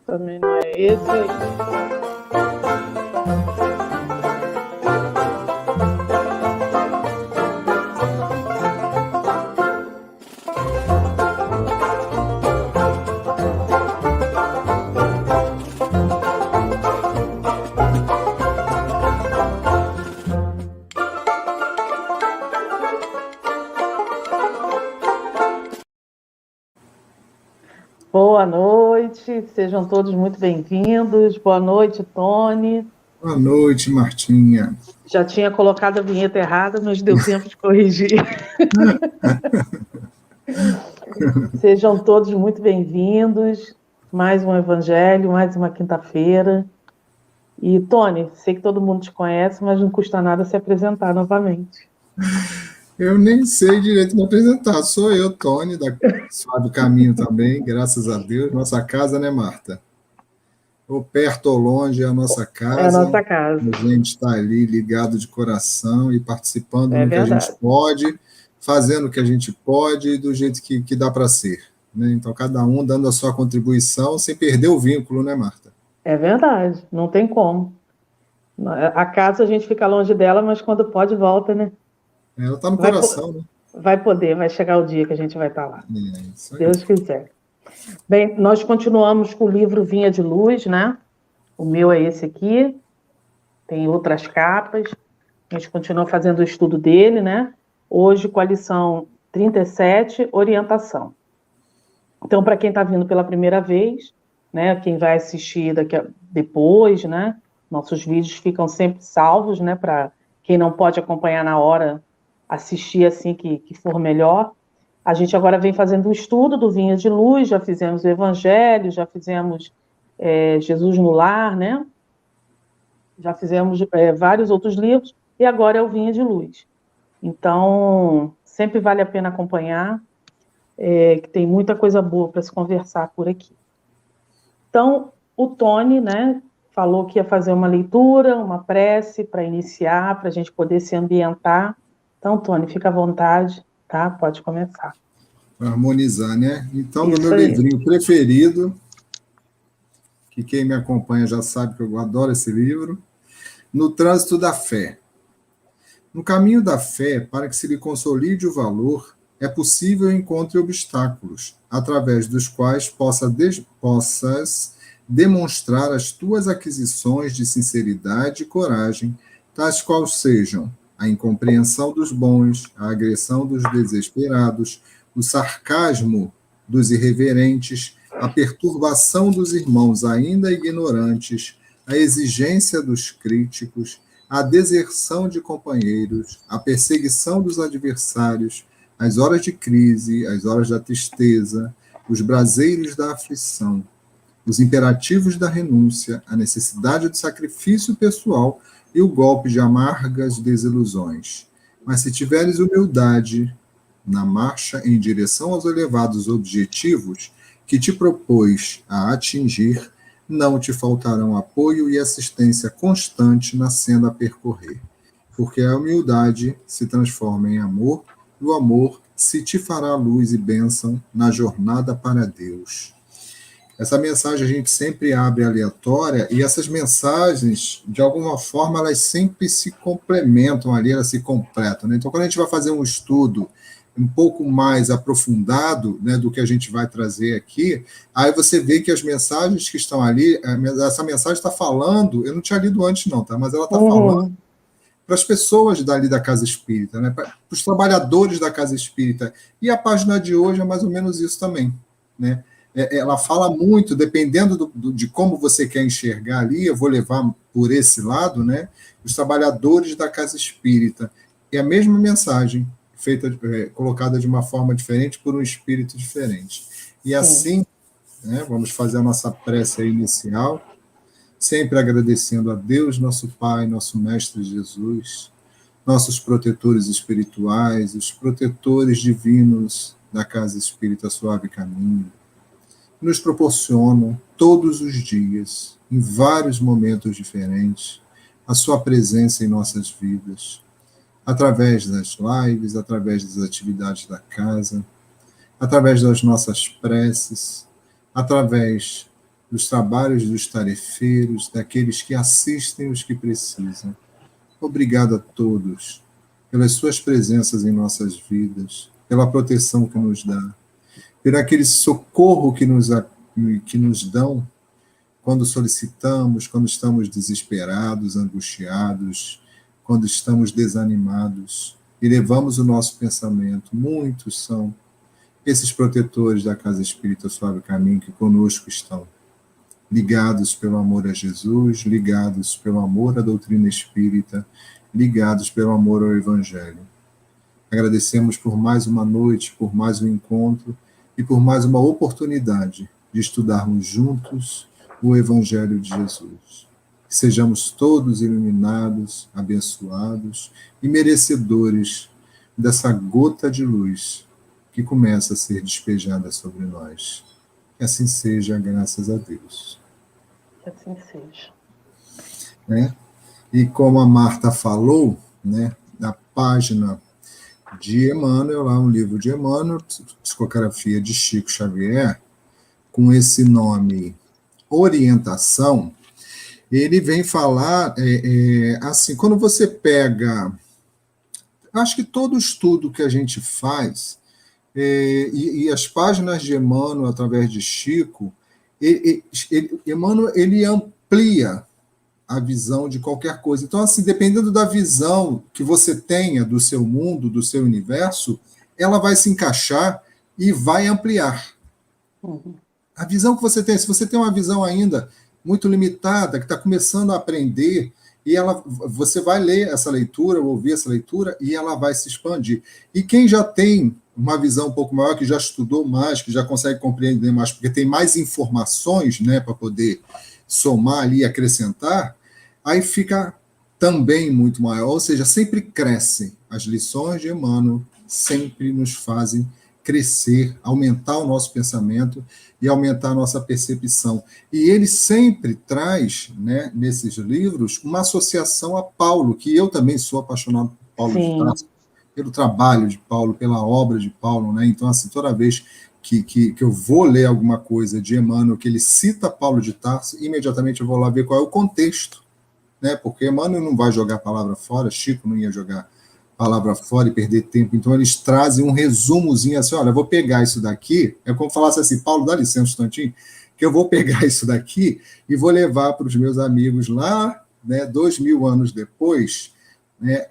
Também não é esse aí. Boa noite, sejam todos muito bem-vindos. Boa noite, Tony. Boa noite, Martinha. Já tinha colocado a vinheta errada, mas deu tempo de corrigir. Sejam todos muito bem-vindos. Mais um evangelho, mais uma quinta-feira. E, Tony, sei que todo mundo te conhece, mas não custa nada se apresentar novamente. Eu nem sei direito me apresentar. Sou eu, Tony, da Suave Caminho também, graças a Deus. Nossa casa, né, Marta? Ou perto ou longe é a nossa casa. É a nossa casa. A gente está ali ligado de coração e participando no que a gente pode, fazendo o que a gente pode e do jeito que dá para ser. Né? Então, cada um dando a sua contribuição sem perder o vínculo, né, Marta? É verdade, não tem como. A casa a gente fica longe dela, mas quando pode, volta, né? Ela está no coração, né? Vai poder, vai chegar o dia que a gente vai estar lá. Isso aí. Deus quiser. Bem, nós continuamos com o livro Vinha de Luz, né? O meu é esse aqui, tem outras capas. A gente continua fazendo o estudo dele, né? Hoje com a lição 37, orientação. Então, para quem está vindo pela primeira vez, né? Quem vai assistir depois, né? Nossos vídeos ficam sempre salvos, né? Para quem não pode acompanhar na hora, assistir assim que for melhor. A gente agora vem fazendo um estudo do Vinha de Luz, já fizemos o Evangelho, já fizemos Jesus no Lar, né? Já fizemos vários outros livros, e agora é o Vinha de Luz. Então, sempre vale a pena acompanhar, que tem muita coisa boa para se conversar por aqui. Então, o Tony, né, falou que ia fazer uma leitura, uma prece para iniciar, para a gente poder se ambientar. Então, Tony, fica à vontade, tá? Pode começar. Para harmonizar, né? Então, no Isso meu aí. livrinho preferido, que quem me acompanha já sabe que eu adoro esse livro, No Trânsito da Fé. No caminho da fé, para que se lhe consolide o valor, é possível encontre obstáculos, através dos quais possas demonstrar as tuas aquisições de sinceridade e coragem, tais quais sejam a incompreensão dos bons, a agressão dos desesperados, o sarcasmo dos irreverentes, a perturbação dos irmãos ainda ignorantes, a exigência dos críticos, a deserção de companheiros, a perseguição dos adversários, as horas de crise, as horas da tristeza, os braseiros da aflição, os imperativos da renúncia, a necessidade do sacrifício pessoal e o golpe de amargas desilusões. Mas se tiveres humildade na marcha em direção aos elevados objetivos que te propôs a atingir, não te faltarão apoio e assistência constante na senda a percorrer, porque a humildade se transforma em amor, e o amor se te fará luz e bênção na jornada para Deus. Essa mensagem a gente sempre abre aleatória, e essas mensagens, de alguma forma, elas sempre se complementam ali, elas se completam, né? Então, quando a gente vai fazer um estudo um pouco mais aprofundado, né, do que a gente vai trazer aqui, aí você vê que as mensagens que estão ali, essa mensagem está falando, eu não tinha lido antes não, tá? Mas ela está falando para as pessoas dali da Casa Espírita, né, para os trabalhadores da Casa Espírita, e a página de hoje é mais ou menos isso também, né? Ela fala muito, dependendo de como você quer enxergar ali, eu vou levar por esse lado, né, os trabalhadores da Casa Espírita, é a mesma mensagem, feita, colocada de uma forma diferente por um espírito diferente. E assim, né, vamos fazer a nossa prece inicial, sempre agradecendo a Deus, nosso Pai, nosso Mestre Jesus, nossos protetores espirituais, os protetores divinos da Casa Espírita Suave Caminho, que nos proporcionam todos os dias, em vários momentos diferentes, a sua presença em nossas vidas, através das lives, através das atividades da casa, através das nossas preces, através dos trabalhos dos tarefeiros, daqueles que assistem os que precisam. Obrigado a todos pelas suas presenças em nossas vidas, pela proteção que nos dá, por aquele socorro que nos dão quando solicitamos, quando estamos desesperados, angustiados, quando estamos desanimados e levamos o nosso pensamento. Muitos são esses protetores da Casa Espírita Suave Caminho que conosco estão, ligados pelo amor a Jesus, ligados pelo amor à doutrina espírita, ligados pelo amor ao Evangelho. Agradecemos por mais uma noite, por mais um encontro e por mais uma oportunidade de estudarmos juntos o Evangelho de Jesus. Que sejamos todos iluminados, abençoados e merecedores dessa gota de luz que começa a ser despejada sobre nós. Que assim seja, graças a Deus. Que assim seja. Né? E como a Marta falou, né, na página de Emmanuel, lá um livro de Emmanuel, psicografia de Chico Xavier, com esse nome Orientação, ele vem falar, assim, quando você pega, acho que todo estudo que a gente faz, e as páginas de Emmanuel, através de Chico, Emmanuel, ele amplia a visão de qualquer coisa. Então, assim, dependendo da visão que você tenha do seu mundo, do seu universo, ela vai se encaixar e vai ampliar. Uhum. A visão que você tem, se você tem uma visão ainda muito limitada, que está começando a aprender, e você vai ler essa leitura, ouvir essa leitura, e ela vai se expandir. E quem já tem uma visão um pouco maior, que já estudou mais, que já consegue compreender mais, porque tem mais informações, né, para poder somar ali, acrescentar, aí fica também muito maior, ou seja, sempre crescem. As lições de Emmanuel sempre nos fazem crescer, aumentar o nosso pensamento e aumentar a nossa percepção. E ele sempre traz, né, nesses livros, uma associação a Paulo, que eu também sou apaixonado por Paulo de Tarso, pelo trabalho de Paulo, pela obra de Paulo, né? Então, assim, toda vez que eu vou ler alguma coisa de Emmanuel, que ele cita Paulo de Tarso, imediatamente eu vou lá ver qual é o contexto, né? Porque Emmanuel não vai jogar a palavra fora, Chico não ia jogar palavra fora e perder tempo, então eles trazem um resumozinho assim, olha, eu vou pegar isso daqui, é como falasse assim, Paulo, dá licença um instantinho, que eu vou pegar isso daqui e vou levar para os meus amigos lá, né, 2000 anos depois, né,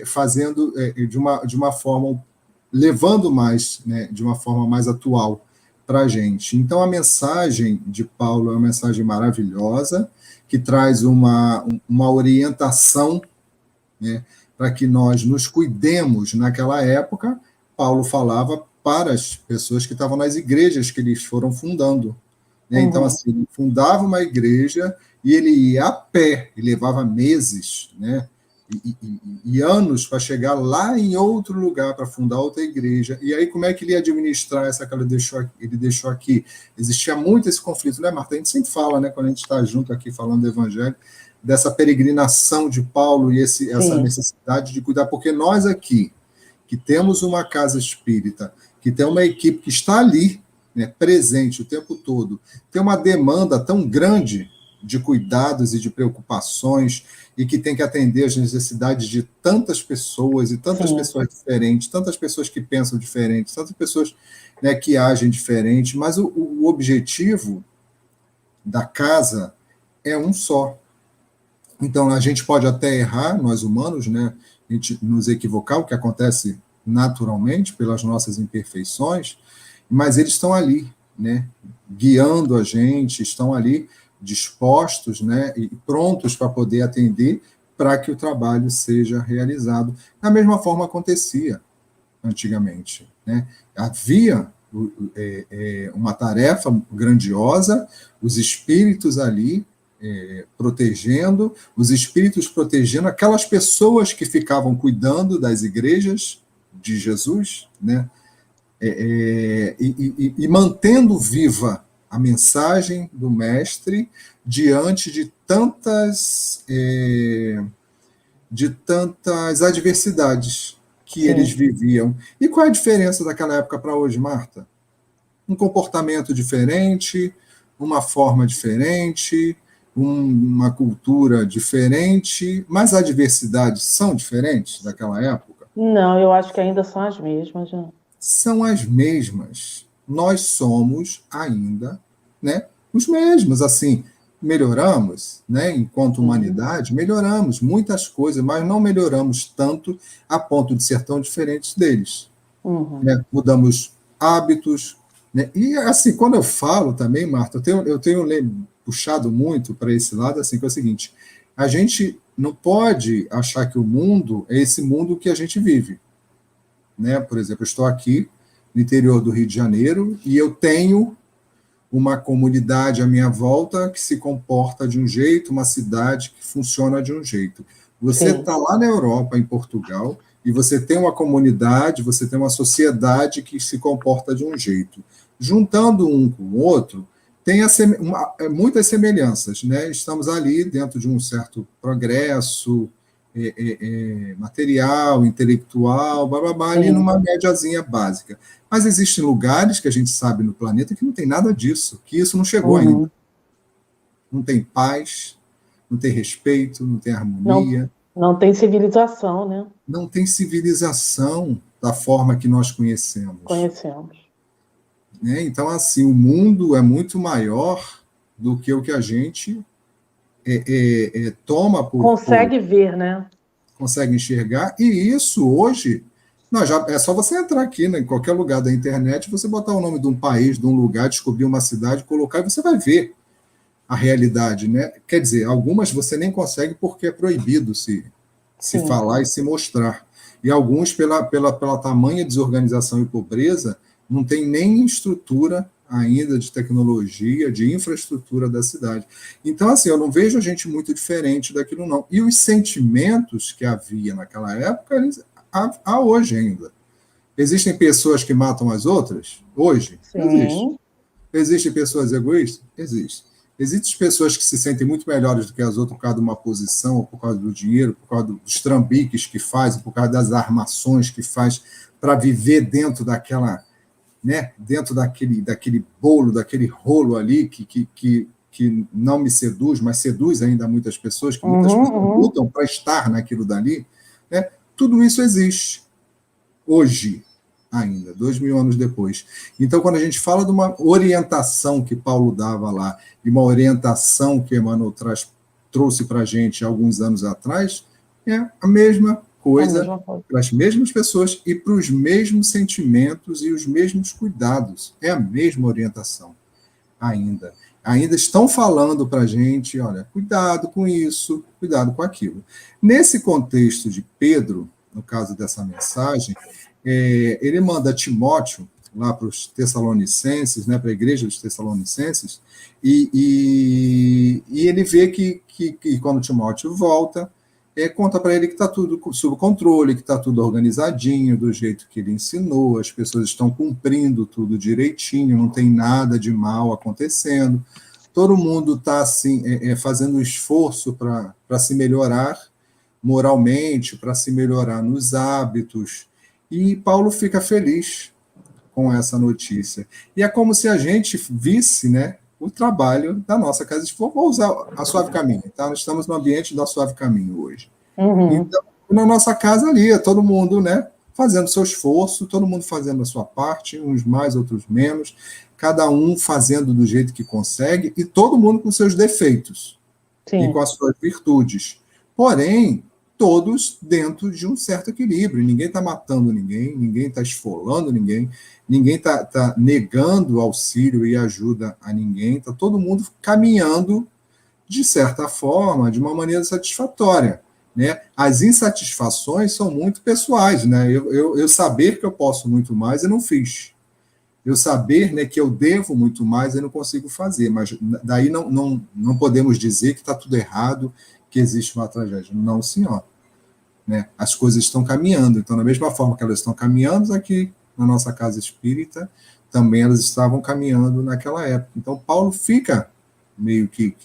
fazendo de uma forma, levando mais, né, de uma forma mais atual para a gente. Então a mensagem de Paulo é uma mensagem maravilhosa, que traz uma orientação, né, para que nós nos cuidemos naquela época. Paulo falava para as pessoas que estavam nas igrejas que eles foram fundando. Né? Uhum. Então, assim, ele fundava uma igreja e ele ia a pé, e levava meses, né, e anos para chegar lá em outro lugar para fundar outra igreja. E aí, como é que ele ia administrar essa que ele deixou aqui? Existia muito esse conflito, né, Marta? A gente sempre fala, né, quando a gente está junto aqui falando do Evangelho, dessa peregrinação de Paulo e essa necessidade de cuidar, porque nós aqui, que temos uma casa espírita, que tem uma equipe que está ali, né, presente o tempo todo, tem uma demanda tão grande de cuidados e de preocupações, e que tem que atender às necessidades de tantas pessoas, e tantas pessoas diferentes, tantas pessoas que pensam diferente, tantas pessoas, né, que agem diferente, mas o objetivo da casa é um só. Então, a gente pode até errar, nós humanos, né, a gente nos equivocar, o que acontece naturalmente pelas nossas imperfeições, mas eles estão ali, né, guiando a gente, estão ali dispostos, né, e prontos para poder atender, para que o trabalho seja realizado. Da mesma forma acontecia antigamente, né? Havia uma tarefa grandiosa, os espíritos ali protegendo, os espíritos protegendo aquelas pessoas que ficavam cuidando das igrejas de Jesus, né? E mantendo viva a mensagem do Mestre diante de tantas adversidades que eles viviam. E qual é a diferença daquela época para hoje, Marta? Um comportamento diferente, uma forma diferente, uma cultura diferente, mas as diversidades são diferentes daquela época? Não, eu acho que ainda são as mesmas, né? São as mesmas. Nós somos ainda, né, os mesmos. Assim, melhoramos, né, enquanto humanidade, melhoramos muitas coisas, mas não melhoramos tanto a ponto de ser tão diferentes deles. Né? Mudamos hábitos. Né? E, assim, quando eu falo também, Marta, eu tenho puxado muito para esse lado, assim, que é o seguinte: a gente não pode achar que o mundo é esse mundo que a gente vive. Né? Por exemplo, eu estou aqui no interior do Rio de Janeiro e eu tenho uma comunidade à minha volta que se comporta de um jeito, uma cidade que funciona de um jeito. Você está lá na Europa, em Portugal, e você tem uma comunidade, você tem uma sociedade que se comporta de um jeito. Juntando um com o outro, tem muitas semelhanças. Né? Estamos ali dentro de um certo progresso material, intelectual, ali numa médiazinha básica. Mas existem lugares que a gente sabe no planeta que não tem nada disso, que isso não chegou ainda. Não tem paz, não tem respeito, não tem harmonia. Não tem civilização, né? Não tem civilização da forma que nós conhecemos. Né? Então, assim, o mundo é muito maior do que o que a gente toma por... Consegue ver, né? Consegue enxergar, e isso hoje... Não, é só você entrar aqui, né, em qualquer lugar da internet, você botar o nome de um país, de um lugar, descobrir uma cidade, colocar, e você vai ver a realidade, né? Quer dizer, algumas você nem consegue porque é proibido se falar e se mostrar. E alguns, pela tamanha desorganização e pobreza, não tem nem estrutura ainda de tecnologia, de infraestrutura da cidade. Então, assim, eu não vejo a gente muito diferente daquilo, não. E os sentimentos que havia naquela época, há hoje ainda. Existem pessoas que matam as outras? Hoje? Existe. Existem pessoas egoístas? Existe. Existem pessoas que se sentem muito melhores do que as outras por causa de uma posição, ou por causa do dinheiro, por causa dos trambiques que faz, por causa das armações que faz para viver dentro daquela, né, dentro daquele bolo, daquele rolo ali que não me seduz, mas seduz ainda muitas pessoas, que muitas pessoas lutam para estar naquilo dali, né? Tudo isso existe hoje ainda, 2000 anos depois. Então, quando a gente fala de uma orientação que Paulo dava lá, e uma orientação que Emmanuel trouxe para a gente alguns anos atrás, é a mesma coisa para as mesmas pessoas e para os mesmos sentimentos e os mesmos cuidados. É a mesma orientação ainda. Ainda estão falando para a gente, olha, cuidado com isso, cuidado com aquilo. Nesse contexto de Pedro, no caso dessa mensagem, ele manda Timóteo lá para os Tessalonicenses, né, para a igreja dos Tessalonicenses, e ele vê que quando Timóteo volta, conta para ele que está tudo sob controle, que está tudo organizadinho, do jeito que ele ensinou, as pessoas estão cumprindo tudo direitinho, não tem nada de mal acontecendo, todo mundo está assim, fazendo um esforço para se melhorar moralmente, para se melhorar nos hábitos, e Paulo fica feliz com essa notícia. E é como se a gente visse, né, o trabalho da nossa casa. Vou usar a Suave Caminho, tá? Nós estamos no ambiente da Suave Caminho hoje. Então, na nossa casa ali, é todo mundo, né, fazendo seu esforço, todo mundo fazendo a sua parte, uns mais, outros menos, cada um fazendo do jeito que consegue, e todo mundo com seus defeitos e com as suas virtudes. Porém, todos dentro de um certo equilíbrio. Ninguém está matando ninguém está esfolando ninguém está negando auxílio e ajuda a ninguém, está todo mundo caminhando de certa forma, de uma maneira satisfatória. Né? As insatisfações são muito pessoais. Né? Eu saber que eu posso muito mais e não fiz. Eu saber, né, que eu devo muito mais e não consigo fazer. Mas daí não podemos dizer que está tudo errado, que existe uma tragédia. Não, senhor. Né? As coisas estão caminhando. Então, da mesma forma que elas estão caminhando aqui na nossa casa espírita, também elas estavam caminhando naquela época. Então, Paulo fica meio que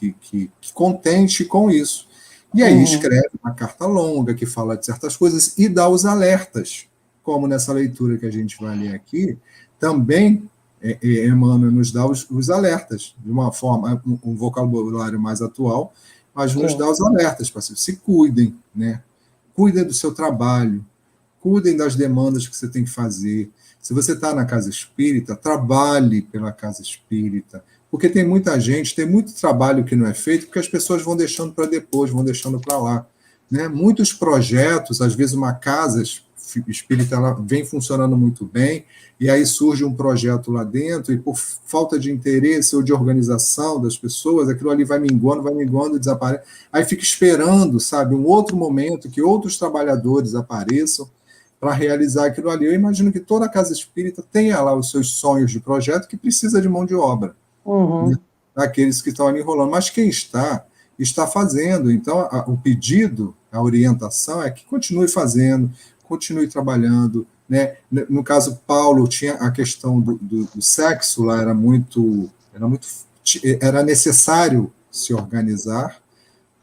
contente com isso. E aí escreve uma carta longa que fala de certas coisas e dá os alertas, como nessa leitura que a gente vai ler aqui, também Emmanuel nos dá os alertas, de uma forma, um vocabulário mais atual, mas nos dá os alertas, para se cuidem, né? Cuidem do seu trabalho, cuidem das demandas que você tem que fazer. Se você está na casa espírita, trabalhe pela casa espírita, porque tem muita gente, tem muito trabalho que não é feito, porque as pessoas vão deixando para depois, vão deixando para lá, né? Muitos projetos, às vezes uma casa espírita ela vem funcionando muito bem, e aí surge um projeto lá dentro, e por falta de interesse ou de organização das pessoas, aquilo ali vai minguando, desaparece. Aí fica esperando, sabe, um outro momento que outros trabalhadores apareçam para realizar aquilo ali. Eu imagino que toda casa espírita tenha lá os seus sonhos de projeto que precisa de mão de obra, né, daqueles que estão ali enrolando. Mas quem está fazendo. Então, o pedido, a orientação é que continue fazendo, continue trabalhando, né? No caso, Paulo tinha a questão do sexo lá, era necessário se organizar,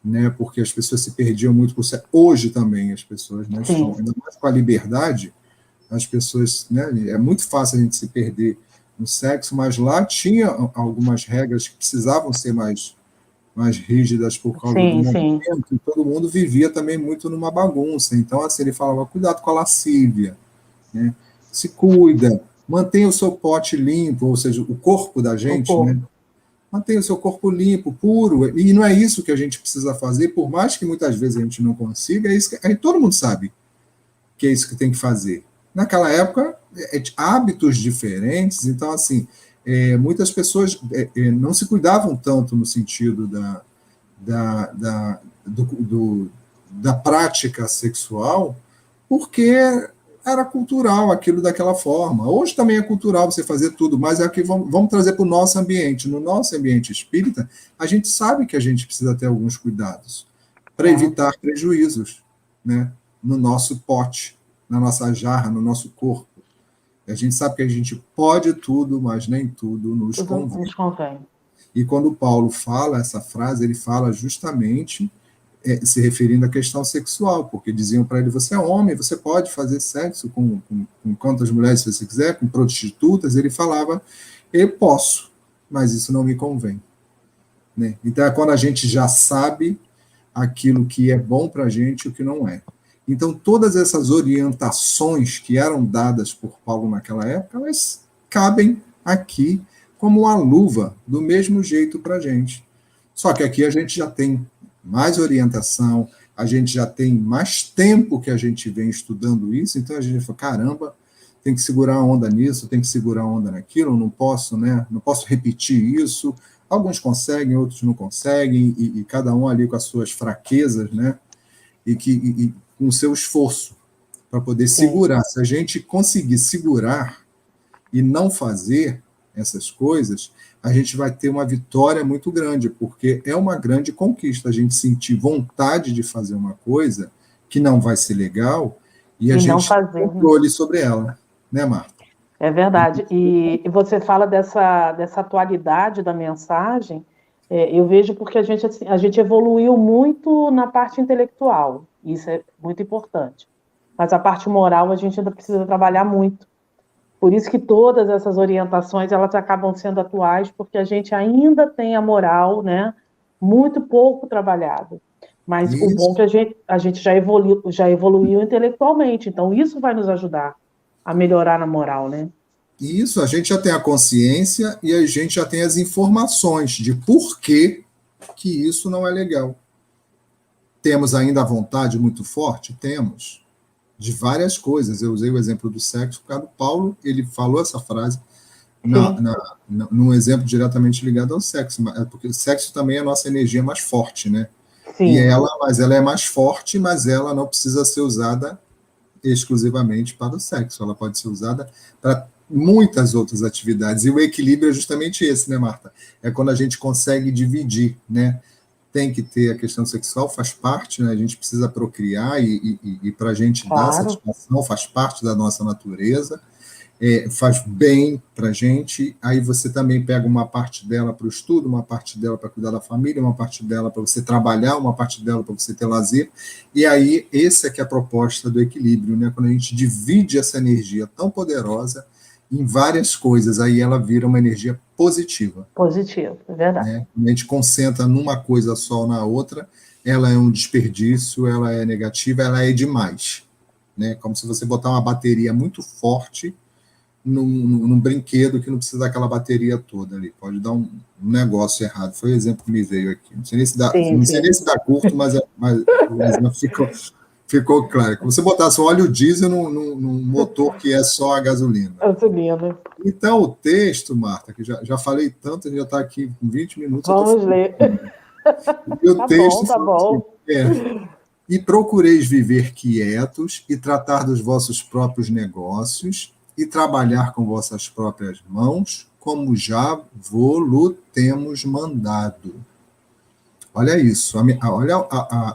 né? Porque as pessoas se perdiam muito por sexo. Hoje também as pessoas, né, estão, ainda mais com a liberdade, as pessoas, né, é muito fácil a gente se perder no sexo, mas lá tinha algumas regras que precisavam ser mais rígidas por causa do momento, e todo mundo vivia também muito numa bagunça. Então, assim, ele falava, cuidado com a lascívia, né? Se cuida, mantenha o seu pote limpo, ou seja, o corpo da gente, né? Mantenha o seu corpo limpo, puro, e não é isso que a gente precisa fazer, por mais que muitas vezes a gente não consiga, é isso que todo mundo sabe que é isso que tem que fazer. Naquela época, hábitos diferentes, então, assim, muitas pessoas não se cuidavam tanto no sentido da prática sexual, porque era cultural aquilo daquela forma. Hoje também é cultural você fazer tudo, mas é que vamos trazer para o nosso ambiente. No nosso ambiente espírita, a gente sabe que a gente precisa ter alguns cuidados para evitar prejuízos, né, no nosso pote, na nossa jarra, no nosso corpo. A gente sabe que a gente pode tudo, mas nem tudo nos convém. E quando o Paulo fala essa frase, ele fala justamente se referindo à questão sexual, porque diziam para ele, você é homem, você pode fazer sexo com quantas mulheres você quiser, com prostitutas. Ele falava, eu posso, mas isso não me convém, né? Então é quando a gente já sabe aquilo que é bom para a gente e o que não é. Então, todas essas orientações que eram dadas por Paulo naquela época, elas cabem aqui como uma luva, do mesmo jeito para a gente. Só que aqui a gente já tem mais orientação, a gente já tem mais tempo que a gente vem estudando isso, então a gente fala, caramba, tem que segurar a onda nisso, tem que segurar a onda naquilo, não posso, né? Não posso repetir isso. Alguns conseguem, outros não conseguem, e cada um ali com as suas fraquezas, né? E com o seu esforço para poder segurar. Se a gente conseguir segurar e não fazer essas coisas, a gente vai ter uma vitória muito grande, porque é uma grande conquista a gente sentir vontade de fazer uma coisa que não vai ser legal e a gente ter controle sobre ela, né, Marta? É verdade. E você fala dessa atualidade da mensagem, eu vejo porque a gente evoluiu muito na parte intelectual, isso é muito importante. Mas a parte moral a gente ainda precisa trabalhar muito. Por isso que todas essas orientações elas acabam sendo atuais, porque a gente ainda tem a moral, né, muito pouco trabalhada. Mas isso. O bom é que a gente já evoluiu intelectualmente, então isso vai nos ajudar a melhorar na moral, né? Isso, a gente já tem a consciência e a gente já tem as informações de por que isso não é legal. Temos ainda a vontade muito forte? Temos. De várias coisas. Eu usei o exemplo do sexo, por causa do Paulo, ele falou essa frase num exemplo diretamente ligado ao sexo, porque o sexo também é a nossa energia mais forte, né? Sim. Mas ela é mais forte, mas ela não precisa ser usada exclusivamente para o sexo, ela pode ser usada para muitas outras atividades, e o equilíbrio é justamente esse, né, Marta? É quando a gente consegue dividir, né? Tem que ter a questão sexual, faz parte, né? A gente precisa procriar e para a gente dar satisfação, faz parte da nossa natureza, faz bem para a gente. Aí você também pega uma parte dela para o estudo, uma parte dela para cuidar da família, uma parte dela para você trabalhar, uma parte dela para você ter lazer. E aí, essa é que é a proposta do equilíbrio, né? Quando a gente divide essa energia tão poderosa em várias coisas, aí ela vira uma energia positiva. Positivo, é verdade. Né? Quando a gente concentra numa coisa só ou na outra, ela é um desperdício, ela é negativa, ela é demais. Né? Como se você botar uma bateria muito forte num brinquedo que não precisa daquela bateria toda ali. Pode dar um negócio errado. Foi o exemplo que me veio aqui. Não sei nem se dá, curto, mas o exemplo ficou claro. Como se você botasse um óleo diesel num motor que é só a gasolina. Gasolina. Então, o texto, Marta, que já falei tanto, a gente já está aqui com 20 minutos. Vamos ler. E o texto tá bom. Assim, e procureis viver quietos e tratar dos vossos próprios negócios e trabalhar com vossas próprias mãos, como já vos temos mandado. Olha isso, olha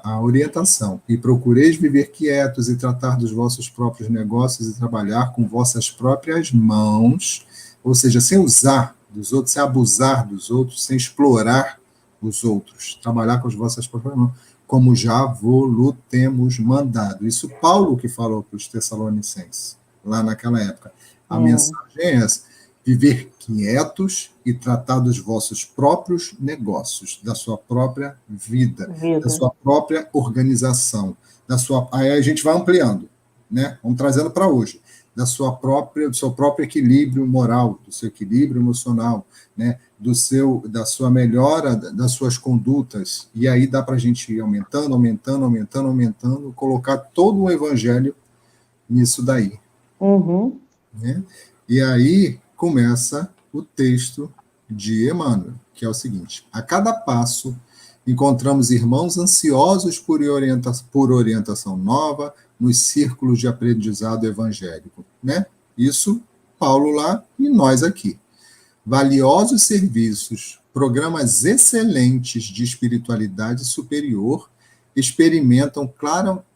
a orientação. E procureis viver quietos e tratar dos vossos próprios negócios e trabalhar com vossas próprias mãos, ou seja, sem usar dos outros, sem abusar dos outros, sem explorar os outros. Trabalhar com as vossas próprias mãos, como já vos temos mandado. Isso Paulo que falou para os Tessalonicenses, lá naquela época. A mensagem é essa: viver quietos e tratar dos vossos próprios negócios, da sua própria vida. Da sua própria organização, aí a gente vai ampliando, né? Vamos trazendo para hoje, do seu próprio equilíbrio moral, do seu equilíbrio emocional, né? Da sua melhora das suas condutas, e aí dá para a gente ir aumentando, colocar todo o evangelho nisso daí. Né? E aí começa o texto de Emmanuel, que é o seguinte: a cada passo encontramos irmãos ansiosos por orientação nova nos círculos de aprendizado evangélico. Né? Isso, Paulo lá e nós aqui. Valiosos serviços, programas excelentes de espiritualidade superior experimentam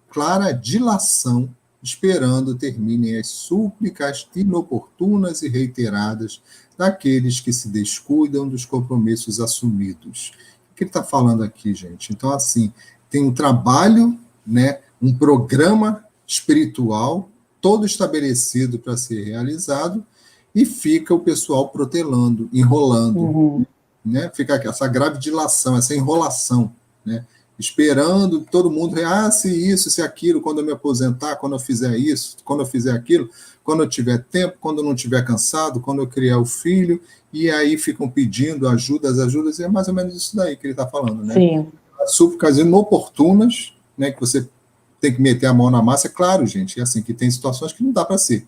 clara dilação, esperando terminem as súplicas inoportunas e reiteradas daqueles que se descuidam dos compromissos assumidos. O que ele está falando aqui, gente? Então, assim, tem um trabalho, né, um programa espiritual todo estabelecido para ser realizado, e fica o pessoal protelando, enrolando, né? Fica essa grave dilação, essa enrolação, né? Esperando todo mundo, se isso, se aquilo, quando eu me aposentar, quando eu fizer isso, quando eu fizer aquilo, quando eu tiver tempo, quando eu não estiver cansado, quando eu criar o filho, e aí ficam pedindo ajudas, e é mais ou menos isso daí que ele está falando, né? Sim. As súplicas inoportunas, né, que você tem que meter a mão na massa, é claro, gente, é assim, que tem situações que não dá para ser.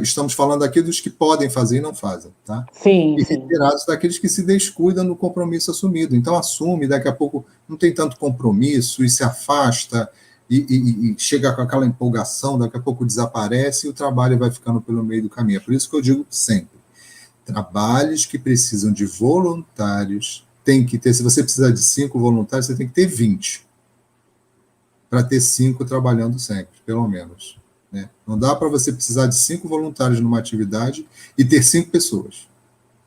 Estamos falando aqui dos que podem fazer e não fazem, tá? Sim, e retirados daqueles que se descuidam no compromisso assumido. Então, assume, daqui a pouco não tem tanto compromisso e se afasta e chega com aquela empolgação, daqui a pouco desaparece e o trabalho vai ficando pelo meio do caminho. É por isso que eu digo sempre, trabalhos que precisam de voluntários, tem que ter, se você precisar de 5 voluntários, você tem que ter 20, para ter 5 trabalhando sempre, pelo menos. Né? Não dá para você precisar de 5 voluntários numa atividade e ter 5 pessoas,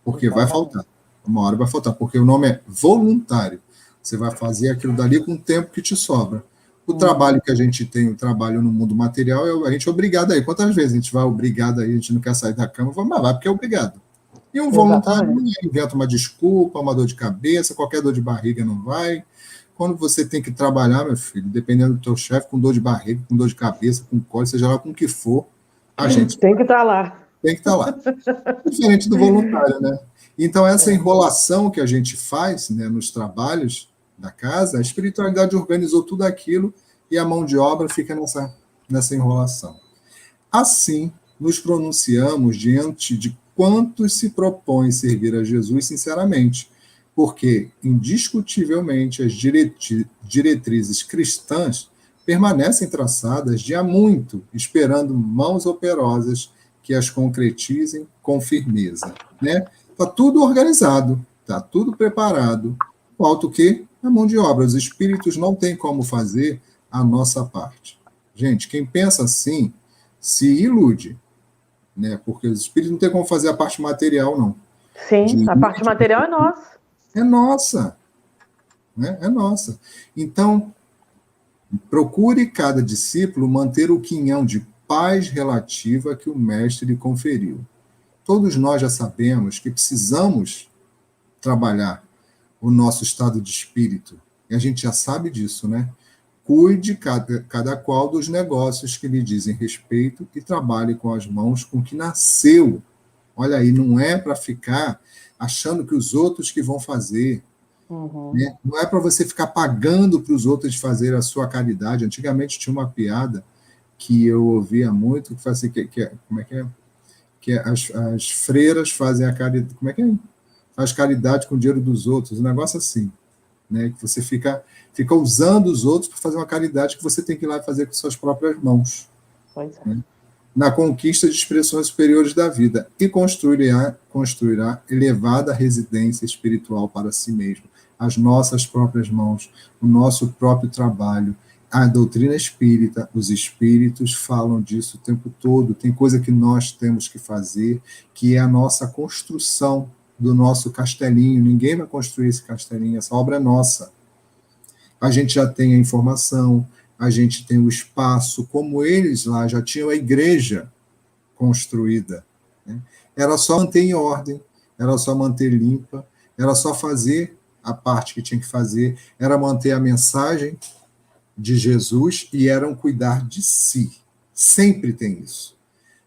porque vai faltar. Uma hora vai faltar, porque o nome é voluntário. Você vai fazer aquilo dali com o tempo que te sobra. O trabalho que a gente tem, o trabalho no mundo material, a gente é obrigado aí. Quantas vezes a gente vai obrigado aí, a gente não quer sair da cama, mas vai porque é obrigado. E um voluntário inventa uma desculpa, uma dor de cabeça, qualquer dor de barriga não vai. Quando você tem que trabalhar, meu filho, dependendo do teu chefe, com dor de barriga, com dor de cabeça, com cólica, seja lá com o que for, a gente tem que estar lá. Tem que estar lá. Diferente do voluntário, né? Então, essa enrolação que a gente faz, né, nos trabalhos da casa, a espiritualidade organizou tudo aquilo e a mão de obra fica nessa enrolação. Assim, nos pronunciamos diante de quantos se propõem servir a Jesus sinceramente, porque, indiscutivelmente, as diretrizes cristãs permanecem traçadas de há muito, esperando mãos operosas que as concretizem com firmeza. Né? Está tudo organizado, está tudo preparado, falta o quê? A mão de obra. Os espíritos não têm como fazer a nossa parte. Gente, quem pensa assim se ilude, né? Porque os espíritos não têm como fazer a parte material, não. Sim, a parte material é nossa. É nossa. Né? É nossa. Então, procure cada discípulo manter o quinhão de paz relativa que o mestre lhe conferiu. Todos nós já sabemos que precisamos trabalhar o nosso estado de espírito. E a gente já sabe disso, né? Cuide cada qual dos negócios que lhe dizem respeito e trabalhe com as mãos com que nasceu. Olha aí, não é para ficar achando que os outros que vão fazer. Né? Não é para você ficar pagando para os outros fazer a sua caridade. Antigamente tinha uma piada que eu ouvia muito, que fazia como é que é? Que as freiras fazem a caridade. Como é que é? Faz caridade com o dinheiro dos outros. Um negócio assim. Né? Que você fica usando os outros para fazer uma caridade que você tem que ir lá e fazer com suas próprias mãos. Pois é. Né? Na conquista de expressões superiores da vida, e construirá elevada residência espiritual para si mesmo, as nossas próprias mãos, o nosso próprio trabalho. A doutrina espírita, os espíritos falam disso o tempo todo, tem coisa que nós temos que fazer, que é a nossa construção do nosso castelinho. Ninguém vai construir esse castelinho, essa obra é nossa. A gente já tem a informação, a gente tem o espaço, como eles lá já tinham a igreja construída. Né? Era só manter em ordem, era só manter limpa, era só fazer a parte que tinha que fazer, era manter a mensagem de Jesus e eram cuidar de si. Sempre tem isso.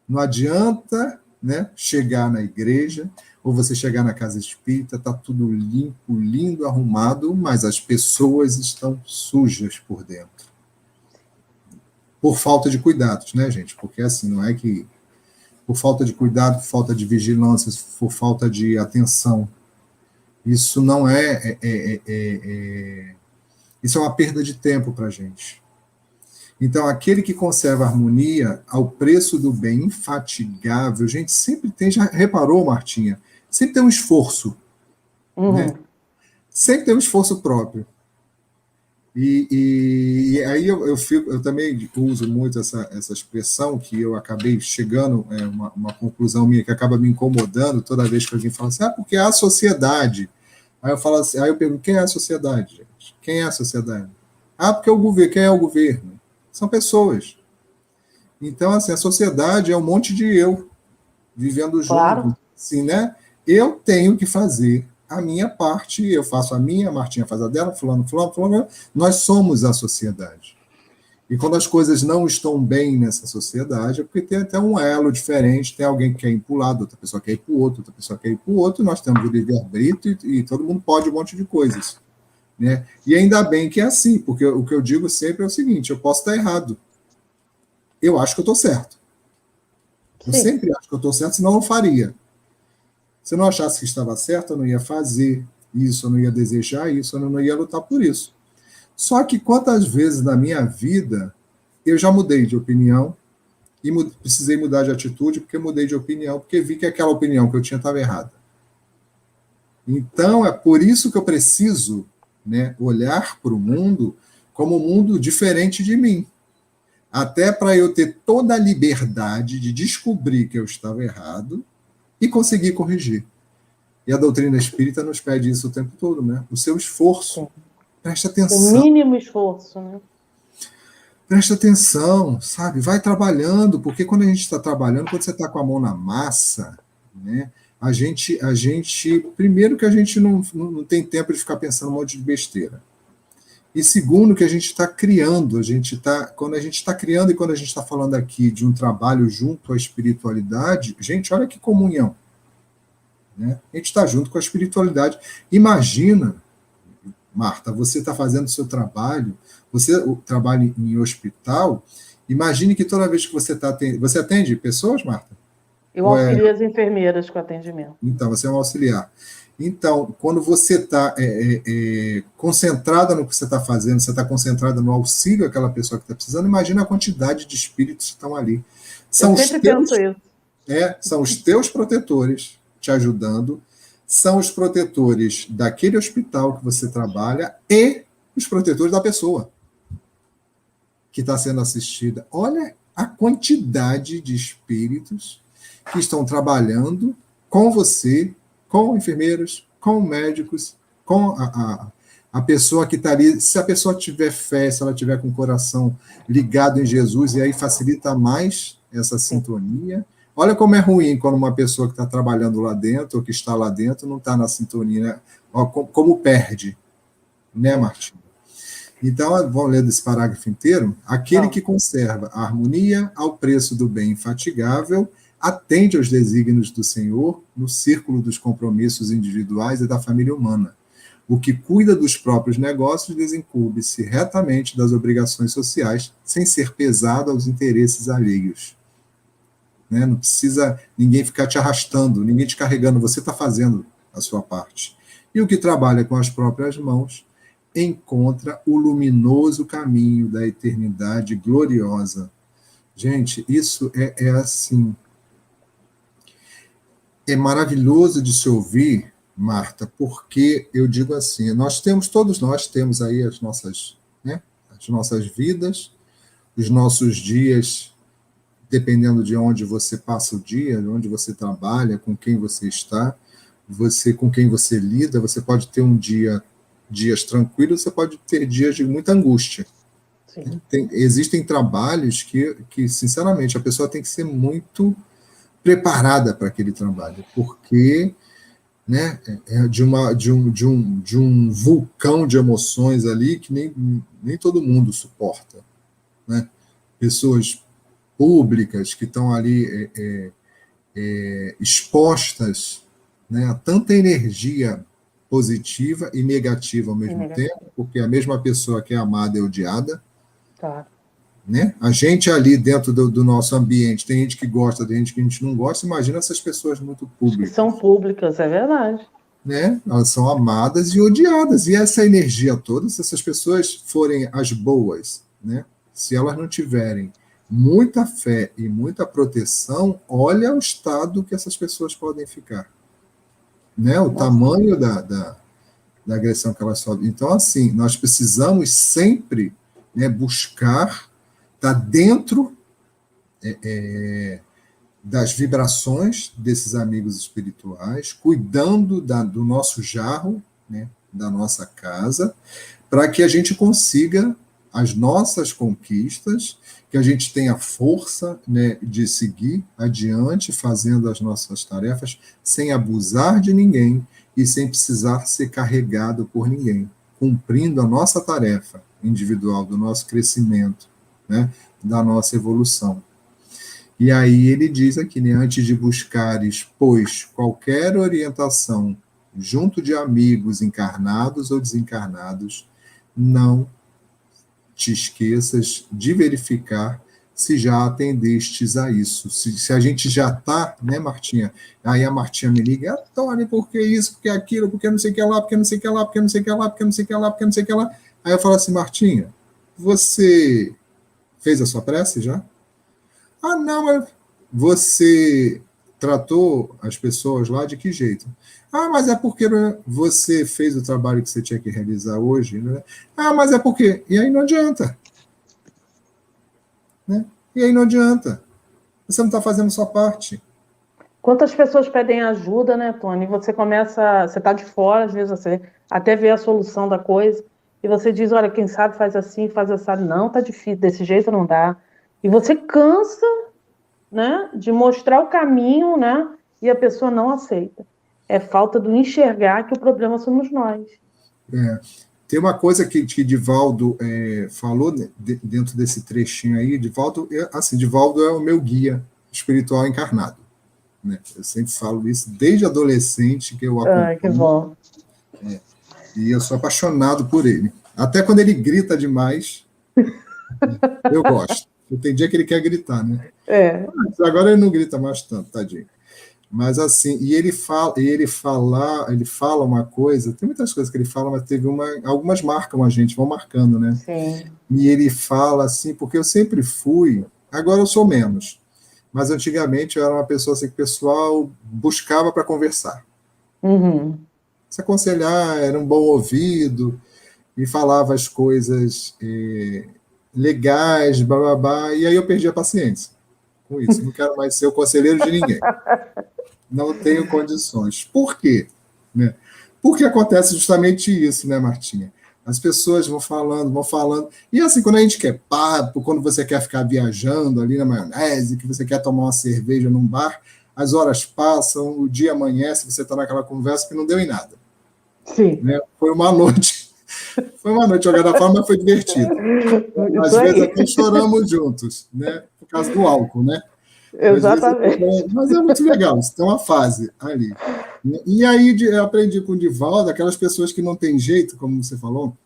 Não adianta, né, chegar na igreja ou você chegar na casa espírita, está tudo limpo, lindo, arrumado, mas as pessoas estão sujas por dentro. Por falta de cuidados, né, gente? Porque assim, não é que por falta de cuidado, por falta de vigilância, por falta de atenção. Isso não isso é uma perda de tempo para a gente. Então, aquele que conserva a harmonia ao preço do bem infatigável, gente, sempre tem, já reparou, Martinha? Sempre tem um esforço. Né? Sempre tem um esforço próprio. E aí eu também uso muito essa expressão que eu acabei chegando a uma conclusão minha que acaba me incomodando toda vez que alguém fala assim, porque é a sociedade. Aí eu falo assim, aí eu pergunto, quem é a sociedade, gente? Quem é a sociedade? Porque é o governo. Quem é o governo? São pessoas. Então, assim, a sociedade é um monte de eu vivendo junto. Claro. Assim, né? Eu tenho que fazer a minha parte, eu faço a minha, a Martinha faz a dela, fulano, nós somos a sociedade. E quando as coisas não estão bem nessa sociedade, é porque tem até um elo diferente, tem alguém que quer ir para o lado, outra pessoa quer ir para o outro, outra pessoa quer ir para o outro, nós temos o livre-arbítrio e todo mundo pode um monte de coisas. Né? E ainda bem que é assim, porque o que eu digo sempre é o seguinte, eu posso estar errado. Eu acho que eu estou certo. Eu sempre acho que eu estou certo, senão eu não faria. Se eu não achasse que estava certo, eu não ia fazer isso, eu não ia desejar isso, eu não ia lutar por isso. Só que quantas vezes na minha vida eu já mudei de opinião e precisei mudar de atitude porque mudei de opinião, porque vi que aquela opinião que eu tinha estava errada. Então, é por isso que eu preciso, né, olhar para o mundo como um mundo diferente de mim. Até para eu ter toda a liberdade de descobrir que eu estava errado e conseguir corrigir. E a doutrina espírita nos pede isso o tempo todo, né? O seu esforço. Sim. Preste atenção. O mínimo esforço, né? Preste atenção, sabe? Vai trabalhando, porque quando a gente está trabalhando, quando você está com a mão na massa, né? A gente primeiro que a gente não tem tempo de ficar pensando um monte de besteira. E segundo, que a gente está criando, quando a gente está criando e quando a gente está falando aqui de um trabalho junto à espiritualidade, gente, olha que comunhão. Né? A gente está junto com a espiritualidade. Imagina, Marta, você está fazendo o seu trabalho, você trabalha em hospital, imagine que toda vez que você está atendendo... Você atende pessoas, Marta? Eu auxilio as enfermeiras com atendimento. Então, você é um auxiliar. Então, quando você está concentrada no que você está fazendo, você está concentrada no auxílio àquela pessoa que está precisando, imagina a quantidade de espíritos que estão ali. Eu sempre penso isso. São os teus protetores te ajudando, são os protetores daquele hospital que você trabalha e os protetores da pessoa que está sendo assistida. Olha a quantidade de espíritos que estão trabalhando com você, com enfermeiros, com médicos, com a pessoa que está ali. Se a pessoa tiver fé, se ela tiver com o coração ligado em Jesus, e aí facilita mais essa sintonia, Olha como é ruim quando uma pessoa que está trabalhando lá dentro, ou que está lá dentro, não está na sintonia, né? Ó, como perde, né, Martim? Então, vamos ler desse parágrafo inteiro. Aquele que conserva a harmonia ao preço do bem infatigável atende aos desígnios do Senhor no círculo dos compromissos individuais e da família humana. O que cuida dos próprios negócios desincumbe-se retamente das obrigações sociais, sem ser pesado aos interesses alheios. Né? Não precisa ninguém ficar te arrastando, ninguém te carregando, você está fazendo a sua parte. E o que trabalha com as próprias mãos encontra o luminoso caminho da eternidade gloriosa. Gente, isso é assim, é maravilhoso de se ouvir, Marta, porque eu digo assim, todos nós temos aí né, as nossas vidas, os nossos dias, dependendo de onde você passa o dia, de onde você trabalha, com quem você está, com quem você lida, você pode ter dias tranquilos, você pode ter dias de muita angústia. Sim. Existem trabalhos que, sinceramente, a pessoa tem que ser muito preparada para aquele trabalho, porque, né, é de um vulcão de emoções ali que nem todo mundo suporta. Né? Pessoas públicas que estão ali expostas, né, a tanta energia positiva e negativa ao mesmo tempo, porque a mesma pessoa que é amada é odiada. Claro. Né? A gente ali dentro do nosso ambiente, tem gente que gosta, tem gente que a gente não gosta, imagina essas pessoas muito públicas. Que são públicas, é verdade. Né? Elas são amadas e odiadas, e essa energia toda, se essas pessoas forem as boas, né? Se elas não tiverem muita fé e muita proteção, olha o estado que essas pessoas podem ficar. Né? O tamanho da agressão que elas sofrem. Então, assim, nós precisamos sempre, né, buscar estar dentro das vibrações desses amigos espirituais, cuidando do nosso jarro, né, da nossa casa, para que a gente consiga as nossas conquistas, que a gente tenha força, né, de seguir adiante, fazendo as nossas tarefas, sem abusar de ninguém e sem precisar ser carregado por ninguém, cumprindo a nossa tarefa individual, do nosso crescimento, né, da nossa evolução. E aí ele diz aqui, né, antes de buscares, pois, qualquer orientação junto de amigos encarnados ou desencarnados, não te esqueças de verificar se já atendestes a isso. Se a gente já está, né, Martinha? Aí a Martinha me liga, Tony, por que isso, por que aquilo, por que não sei o que lá, por que não sei o que lá, por que não sei o que lá, por que não sei o que lá, por que não sei o que lá. Aí eu falo assim, Martinha, você fez a sua prece já? Ah, não, mas você tratou as pessoas lá de que jeito? Ah, mas é porque você fez o trabalho que você tinha que realizar hoje, né? Ah, mas é porque... E aí não adianta. Né? E aí não adianta. Você não está fazendo a sua parte. Quantas pessoas pedem ajuda, né, Tony? Você está de fora, às vezes você até vê a solução da coisa, e você diz, olha, quem sabe faz assim, faz assim. Não, tá difícil, desse jeito não dá. E você cansa, né, de mostrar o caminho, né, e a pessoa não aceita. É falta do enxergar que o problema somos nós. Tem uma coisa que Divaldo falou dentro desse trechinho aí. Divaldo é o meu guia espiritual encarnado. Né? Eu sempre falo isso desde adolescente que eu acompanho. Ah, que bom. E eu sou apaixonado por ele. Até quando ele grita demais, eu gosto. Tem dia que ele quer gritar, né? Mas agora ele não grita mais tanto, tadinho. Mas assim, e ele fala uma coisa, tem muitas coisas que ele fala, mas algumas marcam a gente, vão marcando, né? Sim. E ele fala assim, porque eu sempre fui, agora eu sou menos, mas antigamente eu era uma pessoa assim que o pessoal buscava para conversar. Uhum. Se aconselhar, era um bom ouvido, e falava as coisas legais, bababá, e aí eu perdi a paciência com isso, não quero mais ser o conselheiro de ninguém. Não tenho condições. Por quê? Né? Porque acontece justamente isso, né, Martinha? As pessoas vão falando, vão falando. E assim, quando a gente quer papo, quando você quer ficar viajando ali na maionese, que você quer tomar uma cerveja num bar, as horas passam, o dia amanhece, você está naquela conversa que não deu em nada. Sim. Né? Foi uma noite jogada fora, mas foi divertido. Às Isso vezes aí. até choramos juntos, né? Por causa do álcool, né? Às vezes Exatamente. mas é muito legal, isso tem uma fase ali. E aí eu aprendi com o Divaldo, aquelas pessoas que não tem jeito, como você falou,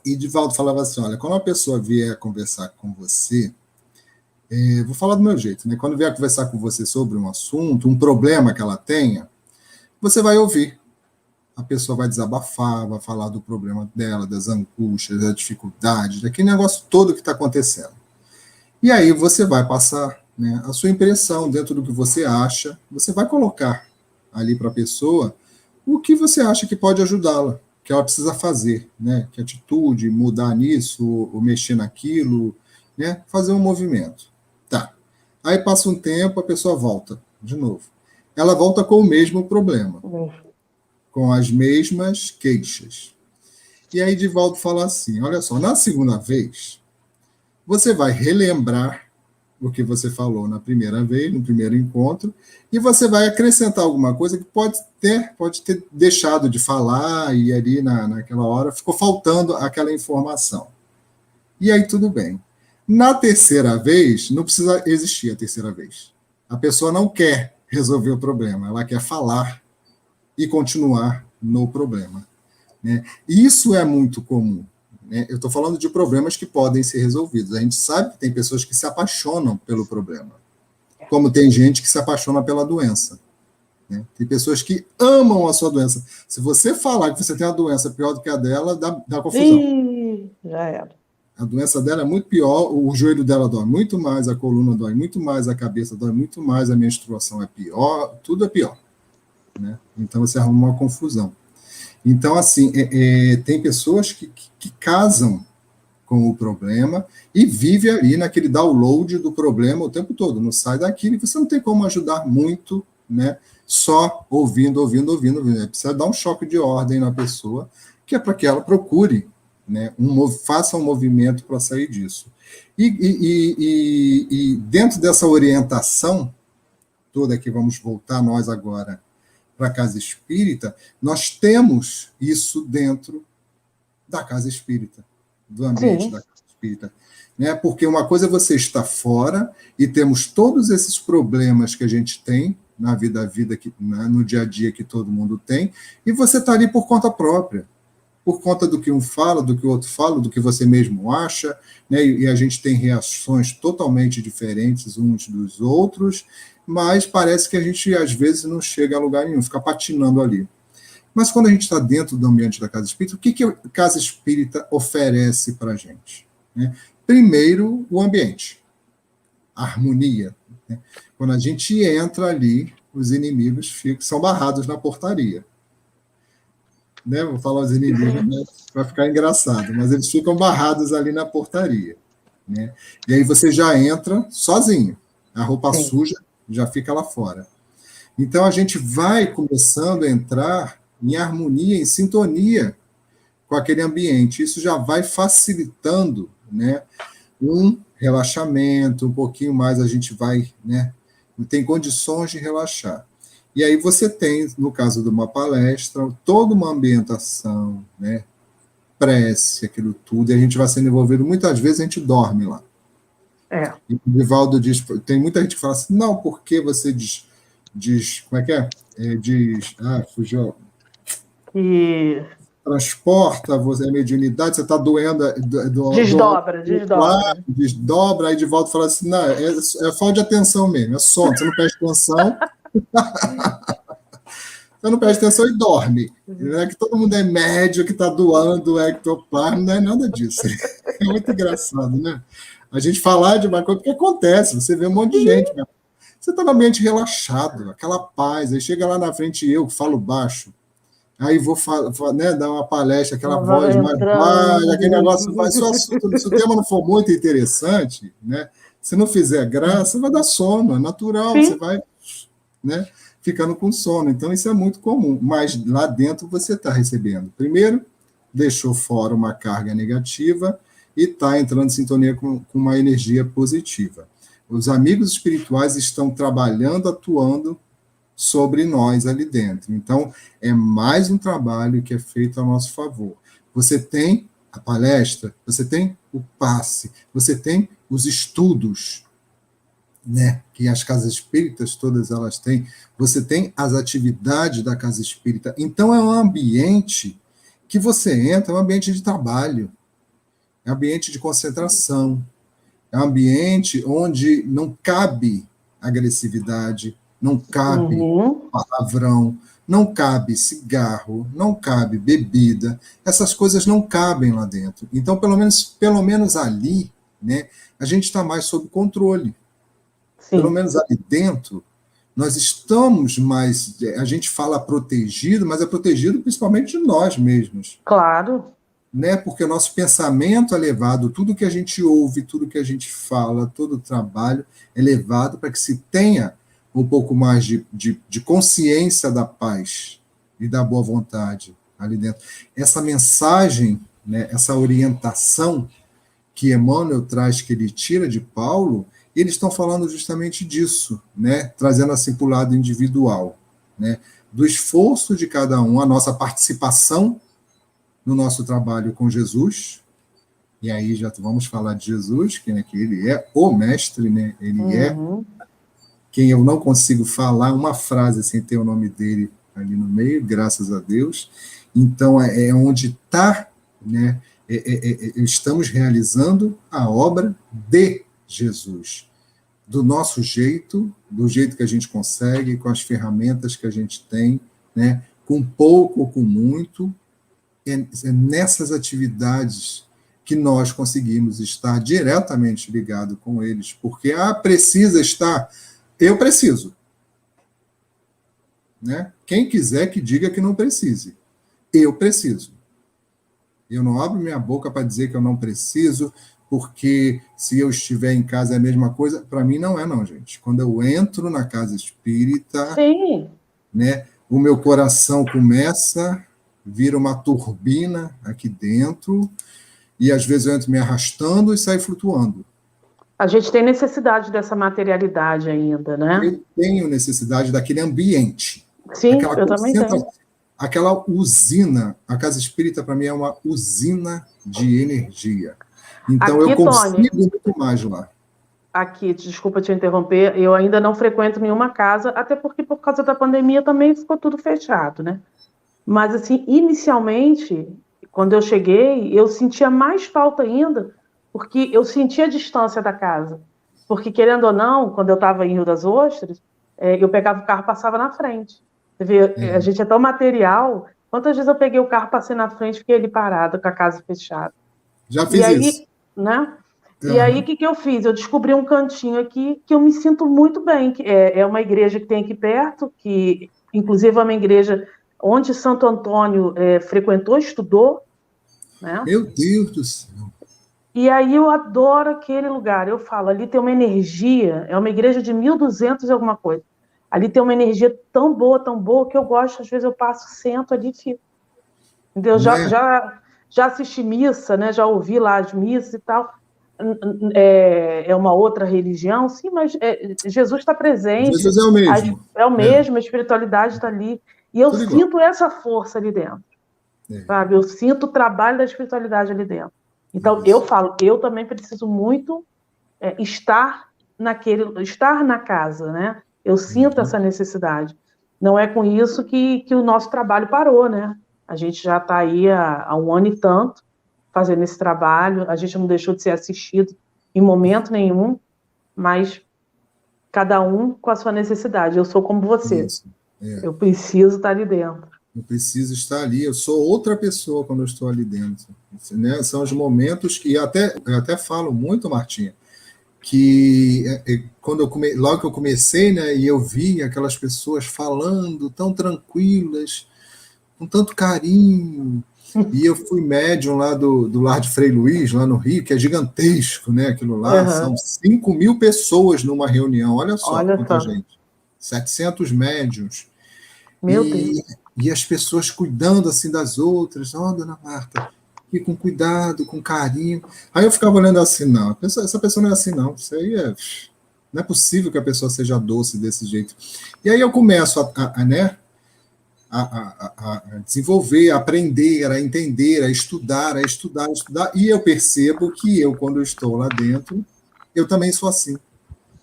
e Divaldo falava assim, olha, quando uma pessoa vier conversar com você, vou falar do meu jeito, né? Quando vier conversar com você sobre um assunto, um problema que ela tenha, você vai ouvir. A pessoa vai desabafar, vai falar do problema dela, das angústias, das dificuldades, daquele negócio todo que está acontecendo. E aí você vai passar, né, a sua impressão dentro do que você acha, você vai colocar ali para a pessoa o que você acha que pode ajudá-la, que ela precisa fazer, né? Que atitude, mudar nisso, ou mexer naquilo, né? Fazer um movimento. Tá. Aí passa um tempo, a pessoa volta de novo. Ela volta com o mesmo problema, com as mesmas queixas. E aí Divaldo fala assim, olha só, na segunda vez, você vai relembrar o que você falou na primeira vez, no primeiro encontro, e você vai acrescentar alguma coisa que pode ter deixado de falar, e ali naquela hora ficou faltando aquela informação. E aí tudo bem. Na terceira vez, não precisa existir a terceira vez. A pessoa não quer resolver o problema, ela quer falar e continuar no problema. Né? E isso é muito comum. Eu estou falando de problemas que podem ser resolvidos. A gente sabe que tem pessoas que se apaixonam pelo problema, como tem gente que se apaixona pela doença. Né? Tem pessoas que amam a sua doença. Se você falar que você tem uma doença pior do que a dela, dá confusão. Já era. A doença dela é muito pior, o joelho dela dói muito mais, a coluna dói muito mais, a cabeça dói muito mais, a menstruação é pior, tudo é pior. Né? Então você arruma uma confusão. Então, assim, tem pessoas que casam com o problema e vive ali naquele download do problema o tempo todo, não sai daquilo, e você não tem como ajudar muito, né? Só ouvindo. Precisa dar um choque de ordem na pessoa, que é para que ela procure, né? Faça um movimento para sair disso. E dentro dessa orientação toda, que vamos voltar nós agora para a casa espírita, nós temos isso dentro da casa espírita, do ambiente Sim. da casa espírita. Né? Porque uma coisa é você estar fora e temos todos esses problemas que a gente tem na vida, no dia a dia que todo mundo tem, e você está ali por conta própria, por conta do que um fala, do que o outro fala, do que você mesmo acha, né? E a gente tem reações totalmente diferentes uns dos outros, mas parece que a gente, às vezes, não chega a lugar nenhum, fica patinando ali. Mas quando a gente está dentro do ambiente da casa espírita, o que a casa espírita oferece para a gente? Né? Primeiro, o ambiente, a harmonia. Né? Quando a gente entra ali, os inimigos são barrados na portaria. Né? Vou falar os inimigos, né? Para ficar engraçado, mas eles ficam barrados ali na portaria. Né? E aí você já entra sozinho, a roupa Sim. suja já fica lá fora. Então a gente vai começando a entrar em harmonia, em sintonia com aquele ambiente. Isso já vai facilitando, né, um relaxamento, um pouquinho mais a gente vai, né, tem condições de relaxar. E aí você tem, no caso de uma palestra, toda uma ambientação, né, prece, aquilo tudo, e a gente vai sendo envolvido. Muitas vezes a gente dorme lá. E o Divaldo diz, tem muita gente que fala assim, não, porque você diz como é que é? Fugiu. Que transporta, você é mediunidade, você está doendo. Desdobra, aí de volta fala assim: não, é falta de atenção mesmo, é sono, você não presta atenção. Você não presta atenção e dorme. Não é que todo mundo é médio, que está doando ectoplasma, não é nada disso. É muito engraçado, né? A gente falar de uma coisa que acontece, você vê um monte de gente, né? Você está no ambiente relaxado, aquela paz, aí chega lá na frente eu, que falo baixo, aí vou né, dar uma palestra, aquela voz mais baixa, aquele negócio vai só. Se o tema não for muito interessante, né, se não fizer graça, vai dar sono, é natural, Sim. Você vai, né, ficando com sono. Então, isso é muito comum, mas lá dentro você está recebendo, primeiro, deixou fora uma carga negativa e está entrando em sintonia com uma energia positiva. Os amigos espirituais estão trabalhando, atuando sobre nós ali dentro. Então, é mais um trabalho que é feito a nosso favor. Você tem a palestra, você tem o passe, você tem os estudos, né, que as casas espíritas todas elas têm, você tem as atividades da casa espírita. Então, é um ambiente que você entra, é um ambiente de trabalho, é um ambiente de concentração, é um ambiente onde não cabe agressividade, não cabe palavrão, não cabe cigarro, não cabe bebida, essas coisas não cabem lá dentro. Então, pelo menos ali, né, a gente está mais sob controle. Sim. Pelo menos ali dentro, nós estamos mais, a gente fala protegido, mas é protegido principalmente de nós mesmos. Claro. Né? Porque o nosso pensamento é levado, tudo que a gente ouve, tudo que a gente fala, todo o trabalho é levado para que se tenha um pouco mais de consciência da paz e da boa vontade ali dentro. Essa mensagem, né, essa orientação que Emmanuel traz, que ele tira de Paulo, eles estão falando justamente disso, né, trazendo assim para o lado individual, né, do esforço de cada um, a nossa participação no nosso trabalho com Jesus, e aí já vamos falar de Jesus, que, né, que ele é o mestre, né, ele é quem eu não consigo falar uma frase sem ter o nome dele ali no meio, graças a Deus. Então, é onde está, né, estamos realizando a obra de Jesus, do nosso jeito, do jeito que a gente consegue, com as ferramentas que a gente tem, né, com pouco ou com muito, é nessas atividades que nós conseguimos estar diretamente ligado com eles, porque precisa estar, eu preciso, né? Quem quiser que diga que não precise, eu preciso. Eu não abro minha boca para dizer que eu não preciso, porque se eu estiver em casa é a mesma coisa. Para mim não é, não, gente. Quando eu entro na casa espírita, sim, né, o meu coração começa, vira uma turbina aqui dentro, e às vezes eu entro me arrastando e saio flutuando. A gente tem necessidade dessa materialidade ainda, né? Eu tenho necessidade daquele ambiente. Sim, eu também tenho. Aquela usina, a casa espírita para mim é uma usina de energia. Então aqui, eu consigo Tony, muito mais lá. Aqui, desculpa te interromper, eu ainda não frequento nenhuma casa, até porque por causa da pandemia também ficou tudo fechado, né? Mas assim, inicialmente, quando eu cheguei, eu sentia mais falta ainda, porque eu sentia a distância da casa. Porque, querendo ou não, quando eu estava em Rio das Ostras, eu pegava o carro e passava na frente. Você vê, a gente é tão material. Quantas vezes eu peguei o carro, passei na frente, fiquei ali parada, com a casa fechada. Já fiz isso. Né? E aí, o que eu fiz? Eu descobri um cantinho aqui que eu me sinto muito bem. É uma igreja que tem aqui perto, que inclusive é uma igreja onde Santo Antônio frequentou, estudou. Né? Meu Deus do céu! E aí eu adoro aquele lugar. Eu falo, ali tem uma energia, é uma igreja de 1200 e alguma coisa. Ali tem uma energia tão boa, que eu gosto, às vezes eu passo, sento ali e fico. Entendeu? Já assisti missa, né? Já ouvi lá as missas e tal. É uma outra religião, sim, mas Jesus está presente. Jesus é o mesmo. É o mesmo, a espiritualidade está ali. E eu sinto essa força ali dentro. Sabe? Eu sinto o trabalho da espiritualidade ali dentro. Então, eu falo, eu também preciso muito estar na casa, né? Eu sinto essa necessidade. Não é com isso que o nosso trabalho parou, né? A gente já está aí há 1 ano e tanto fazendo esse trabalho, a gente não deixou de ser assistido em momento nenhum, mas cada um com a sua necessidade. Eu sou como você. Eu preciso estar ali dentro. Eu preciso estar ali, eu sou outra pessoa quando eu estou ali dentro. Né? São os momentos que eu até falo muito, Martinha, que logo que eu comecei, né, e eu vi aquelas pessoas falando tão tranquilas, com tanto carinho, e eu fui médium lá do Lar de Frei Luís, lá no Rio, que é gigantesco, né, aquilo lá, são 5.000 pessoas numa reunião, olha só quanta gente, 700 médiums. Meu E, Deus. e as pessoas cuidando assim das outras, dona Marta, e com cuidado, com carinho. Aí eu ficava olhando assim, não, essa pessoa não é assim, não. Isso aí não é possível que a pessoa seja doce desse jeito. E aí eu começo né, a desenvolver, a aprender, a entender, a estudar, e eu percebo que quando eu estou lá dentro, eu também sou assim.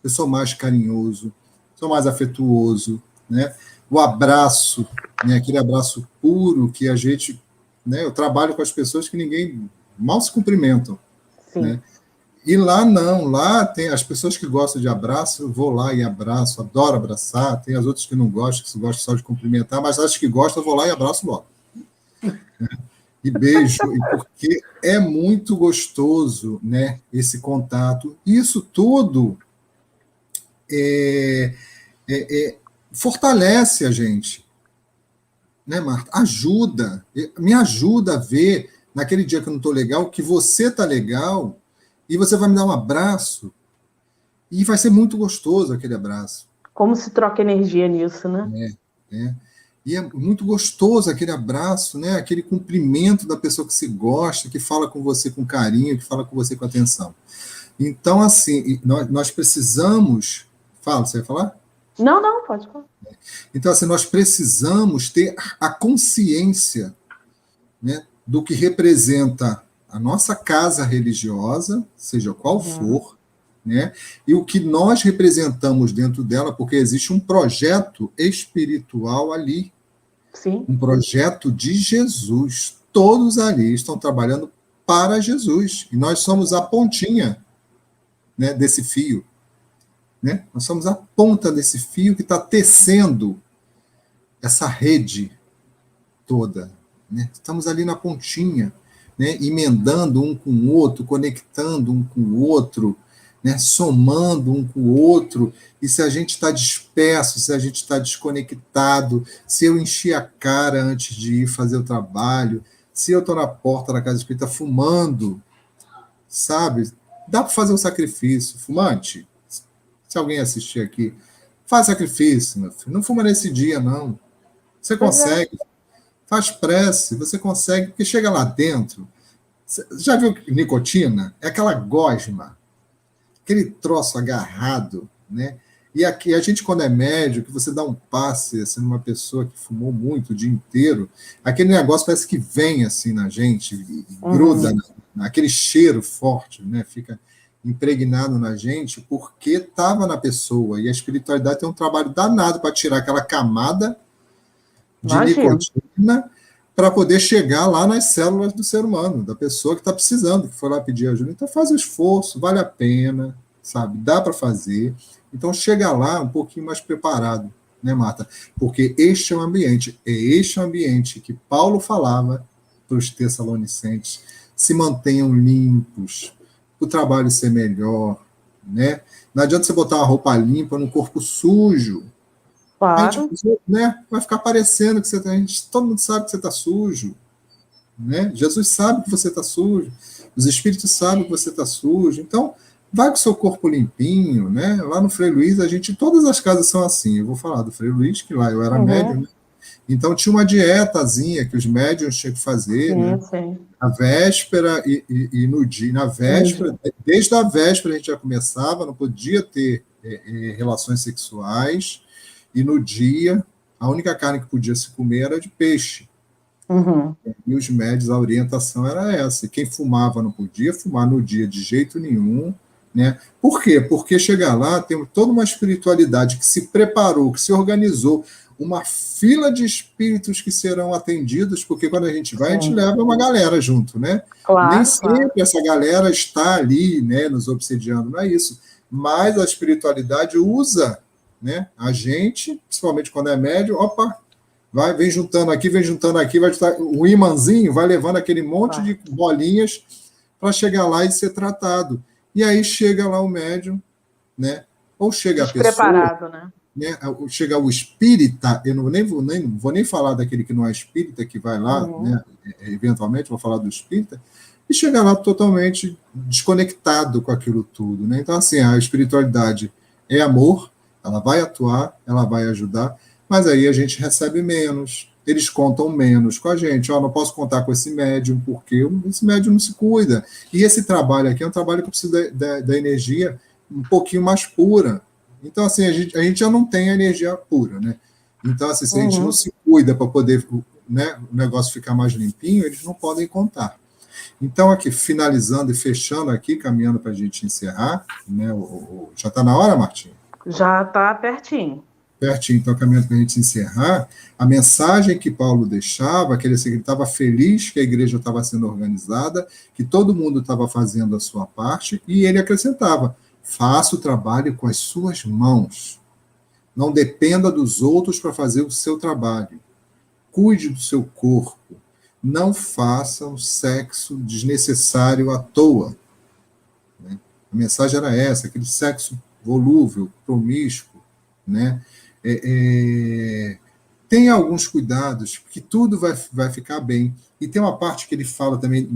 Eu sou mais carinhoso, sou mais afetuoso, né? O abraço, né? Aquele abraço puro que a gente, né? Eu trabalho com as pessoas que ninguém mal se cumprimentam, Sim. né? E lá não, lá tem as pessoas que gostam de abraço, eu vou lá e abraço, adoro abraçar, tem as outras que não gostam, que gostam só de cumprimentar, mas as que gostam, eu vou lá e abraço logo. E beijo, e porque é muito gostoso, né, esse contato. Isso tudo é, fortalece a gente, né, Marta? Me ajuda a ver, naquele dia que eu não estou legal, que você está legal, e você vai me dar um abraço, e vai ser muito gostoso aquele abraço. Como se troca energia nisso, né? Né? E é muito gostoso aquele abraço, né? Aquele cumprimento da pessoa que se gosta, que fala com você com carinho, que fala com você com atenção. Então, assim, nós precisamos. Fala, você vai falar? Não, não, pode falar. Então, assim, nós precisamos ter a consciência, né, do que representa a nossa casa religiosa, seja qual for, né, e o que nós representamos dentro dela, porque existe um projeto espiritual ali, Sim. um projeto de Jesus. Todos ali estão trabalhando para Jesus, e nós somos a pontinha, né, desse fio. Né? Nós somos a ponta desse fio que está tecendo essa rede toda. Né? Estamos ali na pontinha, né? Emendando um com o outro, conectando um com o outro, né? Somando um com o outro. E se a gente está disperso, se a gente está desconectado, se eu enchi a cara antes de ir fazer o trabalho, se eu estou na porta da casa espírita fumando, sabe? Dá para fazer um sacrifício. Fumante, se alguém assistir aqui, faz sacrifício, meu filho. Não fuma nesse dia, não. Você Pois é. consegue. Faz prece, você consegue, porque chega lá dentro. Você já viu nicotina? É aquela gosma, aquele troço agarrado, né? E aqui a gente, quando é médio, que você dá um passe assim, numa pessoa que fumou muito o dia inteiro, aquele negócio parece que vem assim na gente, e gruda, aquele cheiro forte, né? Fica impregnado na gente, porque estava na pessoa. E a espiritualidade tem um trabalho danado para tirar aquela camada de Imagino. nicotina para poder chegar lá nas células do ser humano, da pessoa que está precisando, que foi lá pedir ajuda. Então faz o esforço, vale a pena, sabe? Dá para fazer. Então chega lá um pouquinho mais preparado, né, Marta? Porque este é o ambiente que Paulo falava para os Tessalonicenses, se mantenham limpos, o trabalho ser melhor, né? Não adianta você botar uma roupa limpa no corpo sujo. A gente, Claro. né, vai ficar parecendo que todo mundo sabe que você está sujo, né? Jesus sabe que você está sujo, os espíritos sabem que você está sujo. Então, vai com o seu corpo limpinho, né? Lá no Frei Luiz, todas as casas são assim. Eu vou falar do Frei Luiz, que lá eu era médium, né? Então tinha uma dietazinha que os médiuns tinham que fazer, né? Sim. A véspera e no dia, na véspera, desde a véspera a gente já começava, não podia ter relações sexuais, e no dia, a única carne que podia se comer era de peixe. E os médios, a orientação era essa. Quem fumava não podia fumar no dia de jeito nenhum. Né? Por quê? Porque chegar lá tem toda uma espiritualidade que se preparou, que se organizou, uma fila de espíritos que serão atendidos, porque quando a gente vai, a gente leva uma galera junto, né? Claro, Nem sempre essa galera está ali, né, nos obsediando, não é isso. Mas a espiritualidade usa, né, a gente, principalmente quando é médio, vem juntando aqui, vai o imãzinho vai levando aquele monte de bolinhas para chegar lá e ser tratado. E aí chega lá o médium, né? Ou chega a pessoa, né? Chega o espírita, eu nem vou nem falar daquele que não é espírita, que vai lá, né? Eventualmente vou falar do espírita, e chega lá totalmente desconectado com aquilo tudo, né? Então, assim, a espiritualidade é amor, ela vai atuar, ela vai ajudar, Mas aí a gente recebe menos, eles contam menos com a gente. Não posso contar com esse médium, porque esse médium não se cuida. E esse trabalho aqui é um trabalho que precisa da energia um pouquinho mais pura. Então, assim, a gente já não tem a energia pura, né? Então, assim, se a gente não se cuida para poder, né, o negócio ficar mais limpinho, eles não podem contar. Então, aqui, finalizando e fechando aqui, caminhando para a gente encerrar, né? Já está na hora, Martinho? Já está pertinho. Pertinho, então, caminhando para a gente encerrar, a mensagem que Paulo deixava, que ele estava feliz que a igreja estava sendo organizada, que todo mundo estava fazendo a sua parte, e ele acrescentava: faça o trabalho com as suas mãos. Não dependa dos outros para fazer o seu trabalho. Cuide do seu corpo. Não faça um sexo desnecessário à toa. Né? A mensagem era essa, aquele sexo volúvel, promíscuo, né? Tenha alguns cuidados, que tudo vai ficar bem. E tem uma parte que ele fala também,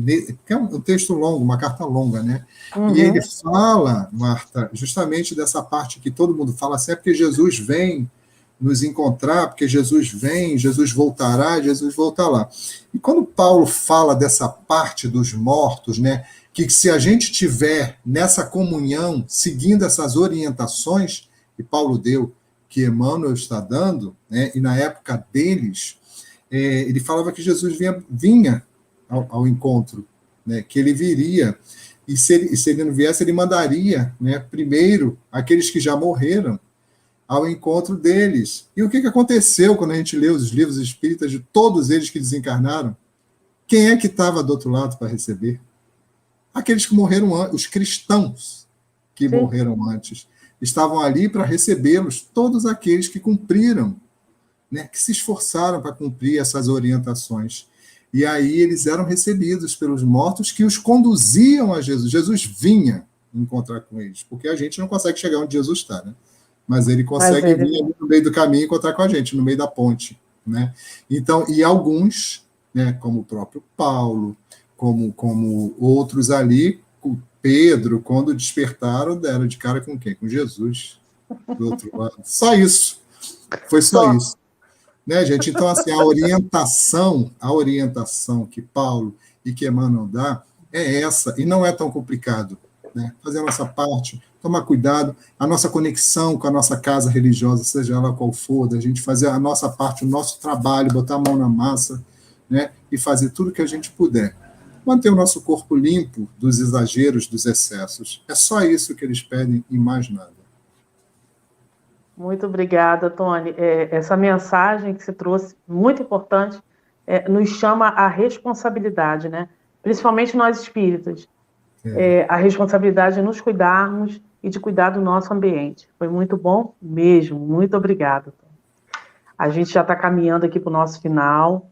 que é um texto longo, uma carta longa, né? E ele fala, Marta, justamente dessa parte que todo mundo fala assim, é porque Jesus vem nos encontrar, porque Jesus vem, Jesus voltará, Jesus voltará. E quando Paulo fala dessa parte dos mortos, né, que se a gente tiver nessa comunhão, seguindo essas orientações que Paulo deu, que Emmanuel está dando, né, e na época deles, ele falava que Jesus vinha ao encontro, né, que ele viria, e se ele não viesse, ele mandaria, né, primeiro aqueles que já morreram ao encontro deles. E o que aconteceu quando a gente lê os livros espíritas de todos eles que desencarnaram? Quem é que estava do outro lado para receber? Aqueles que morreram antes, os cristãos que morreram antes, estavam ali para recebê-los, todos aqueles que cumpriram, né, que se esforçaram para cumprir essas orientações. E aí eles eram recebidos pelos mortos que os conduziam a Jesus. Jesus vinha encontrar com eles, porque a gente não consegue chegar onde Jesus está, né? Mas ele consegue vir ali no meio do caminho e encontrar com a gente, no meio da ponte, né? Então, e alguns, né, como o próprio Paulo, como outros ali, o Pedro, quando despertaram, deram de cara com quem? Com Jesus, do outro lado. Só isso. Foi só isso. Né, gente? Então, assim, a orientação que Paulo e que Emmanuel dá é essa, e não é tão complicado. Né? Fazer a nossa parte, tomar cuidado, a nossa conexão com a nossa casa religiosa, seja ela qual for, da gente fazer a nossa parte, o nosso trabalho, botar a mão na massa, né? E fazer tudo que a gente puder. Manter o nosso corpo limpo dos exageros, dos excessos. É só isso que eles pedem e mais nada. Muito obrigada, Tony. Essa mensagem que você trouxe, muito importante, nos chama à responsabilidade, né? Principalmente nós espíritas. A responsabilidade de nos cuidarmos e de cuidar do nosso ambiente. Foi muito bom mesmo. Muito obrigada. A gente já está caminhando aqui para o nosso final.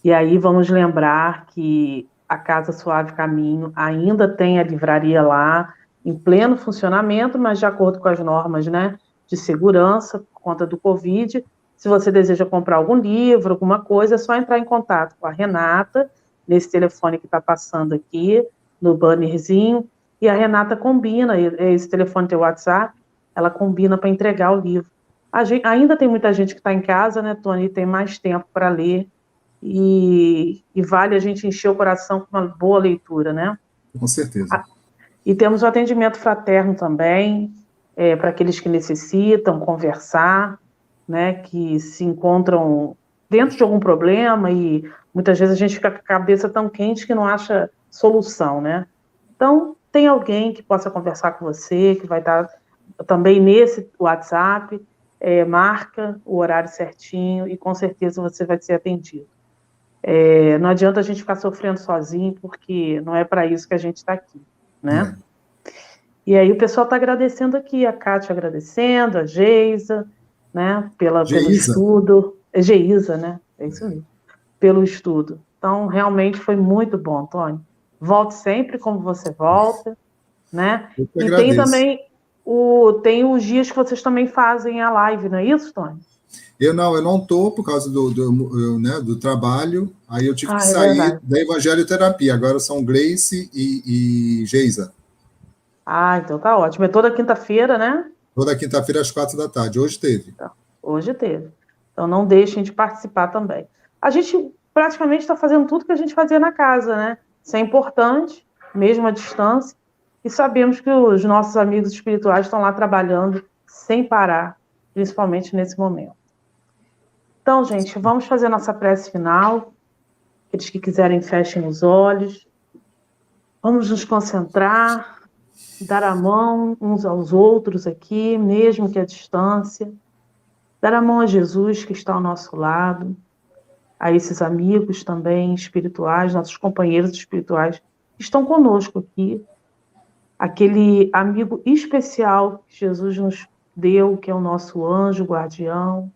E aí vamos lembrar que a Casa Suave Caminho ainda tem a livraria lá, em pleno funcionamento, mas de acordo com as normas, né, de segurança, por conta do Covid. Se você deseja comprar algum livro, alguma coisa, é só entrar em contato com a Renata, nesse telefone que está passando aqui, no bannerzinho, e a Renata combina, esse telefone tem o WhatsApp, ela combina para entregar o livro. Ainda tem muita gente que está em casa, né, Tony, e tem mais tempo para ler, e vale a gente encher o coração com uma boa leitura, né? Com certeza. E temos o atendimento fraterno também, para aqueles que necessitam conversar, né, que se encontram dentro de algum problema e muitas vezes a gente fica com a cabeça tão quente que não acha solução, né? Então, tem alguém que possa conversar com você, que vai estar também nesse WhatsApp, marca o horário certinho e com certeza você vai ser atendido. Não adianta a gente ficar sofrendo sozinho, porque não é para isso que a gente está aqui, né? E aí o pessoal está agradecendo aqui, a Kátia agradecendo, a Geisa, né, pelo estudo. Geisa, né? É isso mesmo. Pelo estudo. Então, realmente foi muito bom, Tony. Volte sempre como você volta, né? Eu que e agradeço. Tem também tem os dias que vocês também fazem a live, não é isso, Tony? Eu não estou por causa do trabalho, aí eu tive que sair da Evangelioterapia. Agora são Gleice e Geisa. Então tá ótimo. É toda quinta-feira, né? Toda quinta-feira às 4 da tarde. Hoje teve. Então, hoje teve. Então, não deixem de participar também. A gente praticamente está fazendo tudo que a gente fazia na casa, né? Isso é importante, mesmo à distância, e sabemos que os nossos amigos espirituais estão lá trabalhando sem parar, principalmente nesse momento. Então, gente, vamos fazer a nossa prece final. Aqueles que quiserem, fechem os olhos. Vamos nos concentrar, dar a mão uns aos outros aqui, mesmo que à distância. Dar a mão a Jesus, que está ao nosso lado, a esses amigos também espirituais, nossos companheiros espirituais, que estão conosco aqui. Aquele amigo especial que Jesus nos deu, que é o nosso anjo guardião,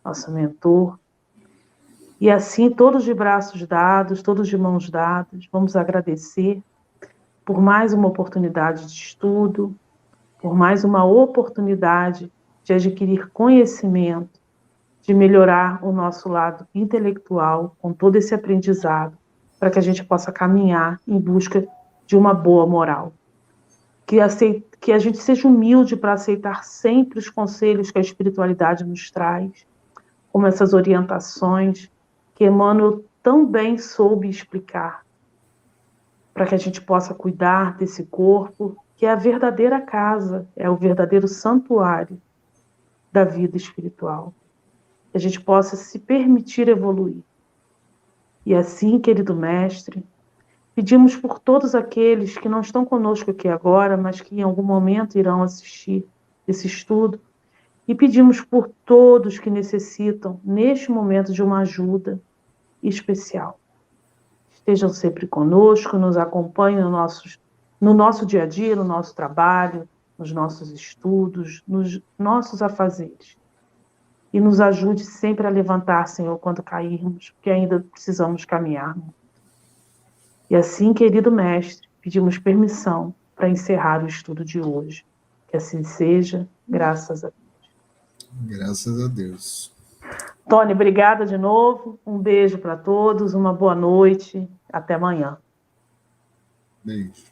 nosso mentor. E assim, todos de braços dados, todos de mãos dadas, vamos agradecer por mais uma oportunidade de estudo, por mais uma oportunidade de adquirir conhecimento, de melhorar o nosso lado intelectual com todo esse aprendizado, para que a gente possa caminhar em busca de uma boa moral. Que a gente seja humilde para aceitar sempre os conselhos que a espiritualidade nos traz, como essas orientações que Emmanuel tão bem soube explicar, para que a gente possa cuidar desse corpo, que é a verdadeira casa, é o verdadeiro santuário da vida espiritual. Que a gente possa se permitir evoluir. E assim, querido mestre, pedimos por todos aqueles que não estão conosco aqui agora, mas que em algum momento irão assistir esse estudo, e pedimos por todos que necessitam, neste momento, de uma ajuda especial. Estejam sempre conosco, nos acompanhem no nosso dia a dia, no nosso trabalho, nos nossos estudos, nos nossos afazeres. E nos ajude sempre a levantar, Senhor, quando cairmos, porque ainda precisamos caminhar. E assim, querido mestre, pedimos permissão para encerrar o estudo de hoje. Que assim seja, graças a Deus. Graças a Deus. Tony, obrigada de novo. Um beijo para todos, uma boa noite. Até amanhã. Beijo.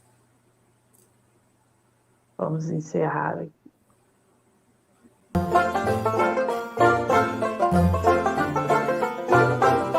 Vamos encerrar aqui.